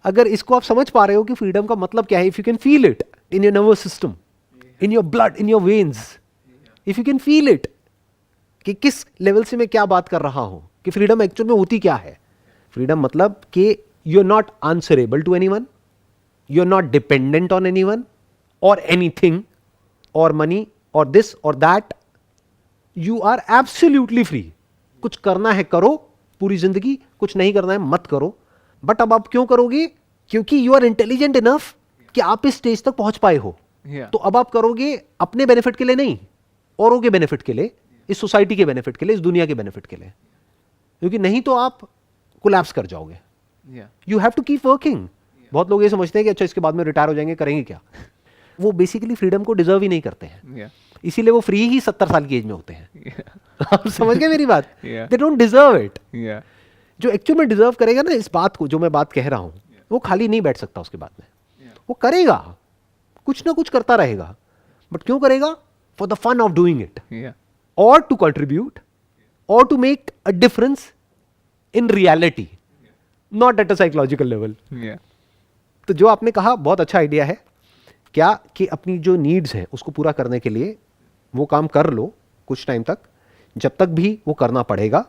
अगर इसको आप समझ पा रहे हो कि फ्रीडम का मतलब क्या है, if you can feel it in your nervous system, in your blood, in your veins, if you can feel it कि किस लेवल से मैं क्या बात कर रहा हूं, कि फ्रीडम एक्चुअल में होती क्या है. फ्रीडम मतलब कि you are not answerable to anyone, you are not dependent on anyone और एनीथिंग और मनी और दिस और that. You are absolutely free. कुछ करना है करो पूरी जिंदगी, कुछ नहीं करना है मत करो. बट अब आप क्यों करोगे? क्योंकि यू आर इंटेलिजेंट इनफ कि आप इस स्टेज तक पहुंच पाए हो. तो अब आप करोगे अपने बेनिफिट के लिए नहीं, औरों के बेनिफिट के लिए, इस सोसाइटी के बेनिफिट के लिए, इस दुनिया के बेनिफिट के लिए. क्योंकि नहीं तो आप कोलैप्स कर जाओगे. You have to keep working. बहुत लोग ये समझते हैं कि अच्छा इसके बाद में रिटायर हो जाएंगे, करेंगे क्या. वो बेसिकली फ्रीडम को डिजर्व ही नहीं करते हैं, इसीलिए वो फ्री ही 70 साल की एज में होते हैं. आप समझ गए मेरी बात? They don't deserve it. जो एक्चुअल में डिजर्व करेगा ना इस बात को, जो मैं बात कह रहा हूं, वो खाली नहीं बैठ सकता उसके बाद में. वो करेगा, कुछ ना कुछ करता रहेगा. बट क्यों करेगा? For the fun of doing it, और टू कंट्रीब्यूट, और to make a difference in reality, not at a psychological level. तो जो आपने कहा बहुत अच्छा आइडिया है. क्या कि अपनी जो नीड्स है उसको पूरा करने के लिए वो काम कर लो कुछ टाइम तक, जब तक भी वो करना पड़ेगा.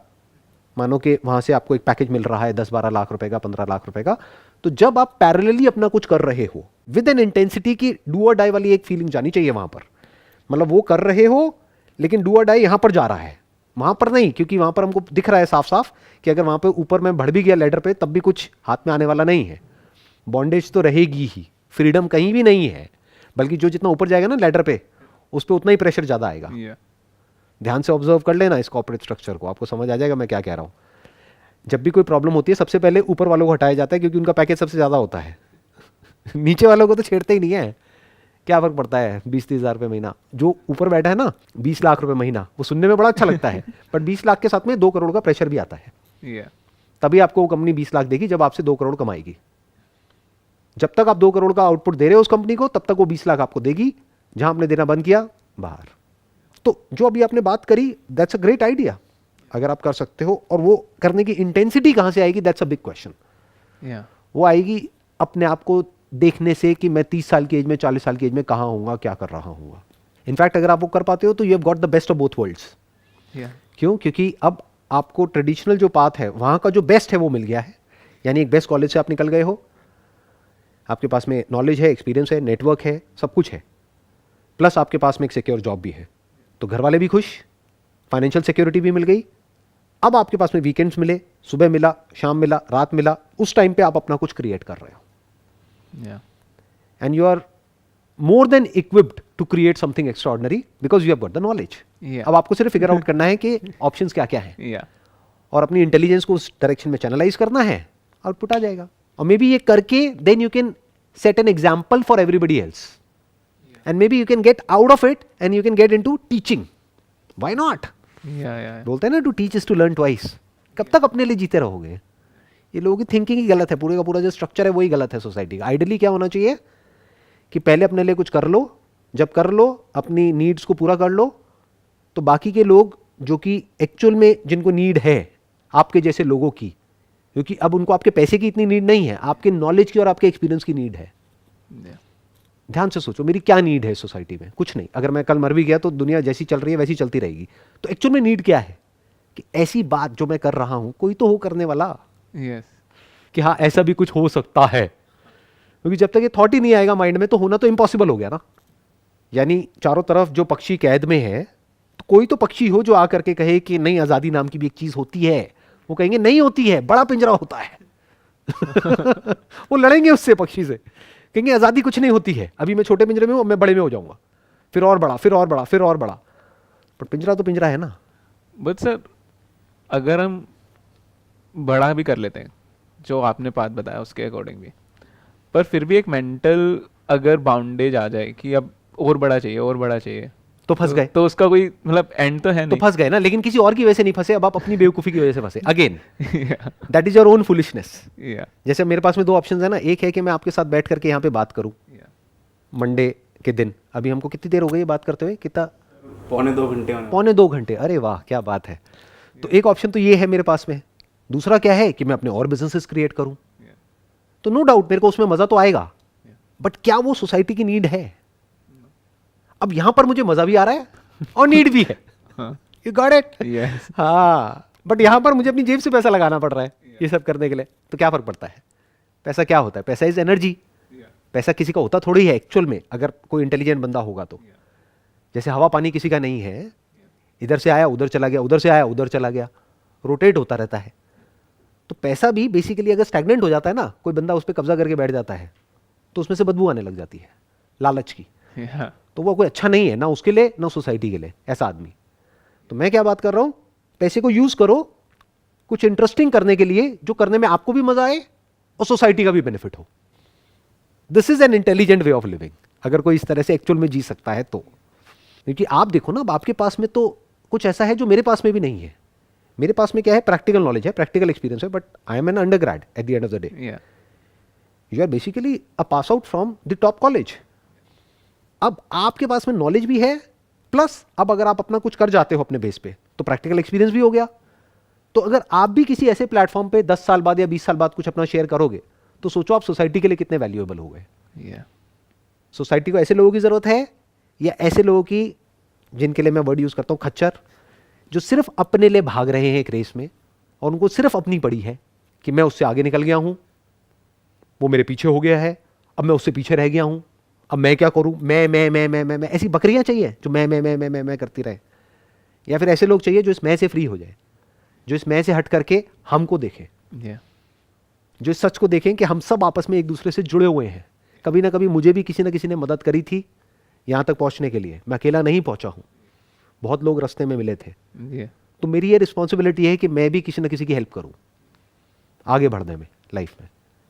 मानो कि वहाँ से आपको एक पैकेज मिल रहा है 10-12 लाख रुपए का, 15 लाख रुपए का, तो जब आप पैरेलली अपना कुछ कर रहे हो विद एन इंटेंसिटी की डू और डाई वाली एक फीलिंग जानी चाहिए वहाँ पर. मतलब वो कर रहे हो लेकिन डू और डाई यहाँ पर जा रहा है, वहाँ पर नहीं. क्योंकि वहाँ पर हमको दिख रहा है साफ साफ कि अगर वहाँ पर ऊपर मैं बढ़ भी गया लेडर पे तब भी कुछ हाथ में आने वाला नहीं है. बॉन्डेज तो रहेगी ही, फ्रीडम कहीं भी नहीं है. बल्कि जो जितना ऊपर जाएगा ना लेडर पे, उस पर उतना ही प्रेशर ज़्यादा आएगा. ध्यान से ऑब्जर्व कर लेना इस कॉर्पोरेट स्ट्रक्चर को, आपको समझ आ जाएगा मैं क्या कह रहा हूँ. जब भी कोई प्रॉब्लम होती है सबसे पहले ऊपर वालों को हटाया जाता है, क्योंकि उनका पैकेज सबसे ज़्यादा होता है. नीचे वालों को तो छेड़ते ही नहीं है. क्या फ़र्क पड़ता है 20-30 हज़ार रुपये महीना. जो ऊपर बैठा है ना 20 लाख रुपये महीना, वो सुनने में बड़ा अच्छा लगता है, बट 20 लाख के साथ में 2 करोड़ का प्रेशर भी आता है. तभी आपको वो कंपनी 20 लाख देगी जब आपसे 2 करोड़ कमाएगी. जब तक आप 2 करोड़ का आउटपुट दे रहे हो उस कंपनी को, तब तक वो 20 लाख आपको देगी. जहां आपने देना बंद किया, बाहर. तो जो अभी आपने बात करी, दैट्स अ ग्रेट आइडिया अगर आप कर सकते हो. और वो करने की इंटेंसिटी कहां से आएगी, दैट्स अ बिग क्वेश्चन. वो आएगी अपने आप को देखने से कि मैं 30 साल की एज में, 40 साल की एज में कहां होऊंगा, क्या कर रहा हूँ. इनफैक्ट अगर आप वो कर पाते हो तो you have got the best of both worlds. क्यों? क्योंकि अब आपको ट्रेडिशनल जो पाथ है वहां का जो बेस्ट है वो मिल गया है. यानी एक बेस्ट कॉलेज से आप निकल गए हो, आपके पास में नॉलेज है, एक्सपीरियंस है, नेटवर्क है, सब कुछ है, प्लस आपके पास में एक सिक्योर जॉब भी है. तो घर वाले भी खुश, फाइनेंशियल सिक्योरिटी भी मिल गई. अब आपके पास में वीकेंड्स मिले, सुबह मिला, शाम मिला, रात मिला, उस टाइम पे आप अपना कुछ क्रिएट कर रहे हो. and you are more than equipped to create something extraordinary because you have got the knowledge. Yeah. अब आपको सिर्फ फिगर आउट करना है कि ऑप्शंस क्या क्या हैं Yeah. और अपनी इंटेलिजेंस को उस डायरेक्शन में चैनलाइज करना है, आउटपुट आ जाएगा. और मे बी ये करके then you can set an example for everybody else and maybe you can get out of it and you can get into teaching. Why not? Yeah. बोलते हैं ना, to teach is to learn twice. कब तक अपने लिए जीते रहोगे? ये लोगों की थिंकिंग ही गलत है, पूरे का पूरा जो स्ट्रक्चर है वही गलत है सोसाइटी का. आइडियली क्या होना चाहिए कि पहले अपने लिए कुछ कर लो, जब कर लो अपनी नीड्स को पूरा कर लो, तो बाकी के लोग जो कि एक्चुअल में जिनको नीड है आपके जैसे लोगों की, क्योंकि अब उनको आपके पैसे की इतनी नीड नहीं है, आपके नॉलेज की और आपके एक्सपीरियंस की नीड है. Yeah. ध्यान से सोचो, मेरी क्या नीड है सोसाइटी में? कुछ नहीं. अगर मैं कल मर भी गया तो दुनिया जैसी चल रही है वैसी चलती रहेगी. तो एक्चुअल में नीड क्या है कि ऐसी बात जो मैं कर रहा हूं कोई तो हो करने वाला, Yes. कि हाँ ऐसा भी कुछ हो सकता है. क्योंकि जब तक ये थॉट ही नहीं आएगा माइंड में तो होना तो इम्पॉसिबल हो गया ना. यानी चारों तरफ जो पक्षी कैद में है, तो कोई तो पक्षी हो जो आकर के कहे कि नहीं, आज़ादी नाम की भी एक चीज़ होती है. वो कहेंगे नहीं होती है, बड़ा पिंजरा होता है. वो लड़ेंगे उससे, पक्षी से, कहेंगे आज़ादी कुछ नहीं होती है, अभी मैं छोटे पिंजरे में हूँ, मैं बड़े में हो जाऊंगा, फिर और बड़ा, फिर और बड़ा, फिर और बड़ा. पर पिंजरा तो पिंजरा है ना. बट सर, अगर हम बड़ा भी कर लेते हैं जो आपने बात बताया उसके अकॉर्डिंग भी, पर फिर भी एक मेंटल अगर बाउंडेज आ जाए कि अब और बड़ा चाहिए, और बड़ा चाहिए, तो फंस गए. तो उसका कोई मतलब एंड तो है तो नहीं. फंस गए ना. लेकिन किसी और की वजह से नहीं फंसे, अब आप अपनी बेवकूफ़ी की वजह से फंसे. Again Yeah. That is your own foolishness. Yeah. जैसे मेरे पास में दो ऑप्शन है ना. एक है कि मैं आपके साथ बैठ करके यहाँ पे बात करूँ Yeah. मंडे के दिन. अभी हमको कितनी देर हो गई बात करते हुए? कितना? 2.25 घंटे होने पौने 2 घंटे. अरे वाह, क्या बात है. तो एक ऑप्शन तो ये है मेरे पास में. दूसरा क्या है कि मैं अपने और बिजनेसेस क्रिएट करूँ. Yeah. तो नो डाउट मेरे को उसमें मज़ा तो आएगा, बट क्या वो सोसाइटी की नीड है? अब यहाँ पर मुझे मज़ा भी आ रहा है और नीड भी है. हाँ. You got it? Yes. हाँ, बट यहाँ पर मुझे अपनी जेब से पैसा लगाना पड़ रहा है ये सब करने के लिए. तो क्या फ़र्क पड़ता है? पैसा क्या होता है? पैसा इज एनर्जी. पैसा किसी का होता थोड़ी है एक्चुअल में, अगर कोई इंटेलिजेंट बंदा होगा तो. जैसे हवा पानी किसी का नहीं है, इधर से आया उधर चला गया, उधर से आया उधर चला गया, रोटेट होता रहता है. तो पैसा भी बेसिकली अगर स्टैग्नेंट हो जाता है ना, कोई बंदा उस पर कब्जा करके बैठ जाता है, तो उसमें से बदबू आने लग जाती है, लालच की. Yeah. तो वो कोई अच्छा नहीं है ना उसके लिए, ना सोसाइटी के लिए, ऐसा आदमी. तो मैं क्या बात कर रहा हूं, पैसे को यूज करो कुछ इंटरेस्टिंग करने के लिए, जो करने में आपको भी मजा आए और सोसाइटी का भी बेनिफिट हो. This is an intelligent way of living, अगर कोई इस तरह से एक्चुअल में जी सकता है तो. क्योंकि आप देखो ना, अब आपके पास में तो कुछ ऐसा है जो मेरे पास में भी नहीं है. मेरे पास में क्या है? प्रैक्टिकल नॉलेज है, प्रैक्टिकल एक्सपीरियंस है, but I am an undergrad at the end of the day. Yeah. You are basically a pass out from the top college. अब आपके पास में नॉलेज भी है, प्लस अब अगर आप अपना कुछ कर जाते हो अपने बेस पे, तो प्रैक्टिकल एक्सपीरियंस भी हो गया. तो अगर आप भी किसी ऐसे प्लेटफॉर्म पे 10 साल बाद या 20 साल बाद कुछ अपना शेयर करोगे, तो सोचो आप सोसाइटी के लिए कितने वैल्यूएबल हो गए. Yeah. सोसाइटी को ऐसे लोगों की ज़रूरत है, या ऐसे लोगों की जिनके लिए मैं वर्ड यूज़ करता हूँ खच्चर, जो सिर्फ अपने लिए भाग रहे हैं एक रेस में, और उनको सिर्फ अपनी पड़ी है कि मैं उससे आगे निकल गया हूँ, वो मेरे पीछे हो गया है, अब मैं उससे पीछे रह गया हूँ, अब मैं क्या करूँ? मैं ऐसी बकरियाँ चाहिए जो मैं करती रहे. या फिर ऐसे लोग चाहिए जो इस मैं से फ्री हो जाए, जो इस मैं से हट करके हमको देखे, Yeah. जो इस सच को देखें कि हम सब आपस में एक दूसरे से जुड़े हुए हैं. कभी ना कभी मुझे भी किसी ना किसी ने मदद करी थी यहाँ तक पहुँचने के लिए, मैं अकेला नहीं पहुँचा हूँ, बहुत लोग रास्ते में मिले थे. Yeah. तो मेरी ये रिस्पॉन्सिबिलिटी है कि मैं भी किसी ना किसी की हेल्प करूँ आगे बढ़ने में, लाइफ में,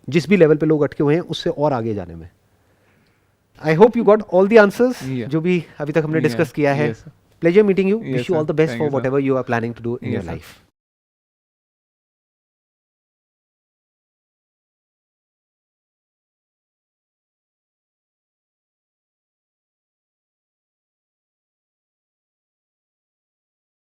जिस भी लेवल पे लोग अटके हुए हैं उससे और आगे जाने में. I hope you got all the answers Yeah. जो भी अभी तक हमने Yeah. डिस्कस किया है. Yes, sir. Pleasure meeting you. Yes, wish you sir. All the best Thank for you, sir. Whatever you are planning to do in Yes, your sir. Life.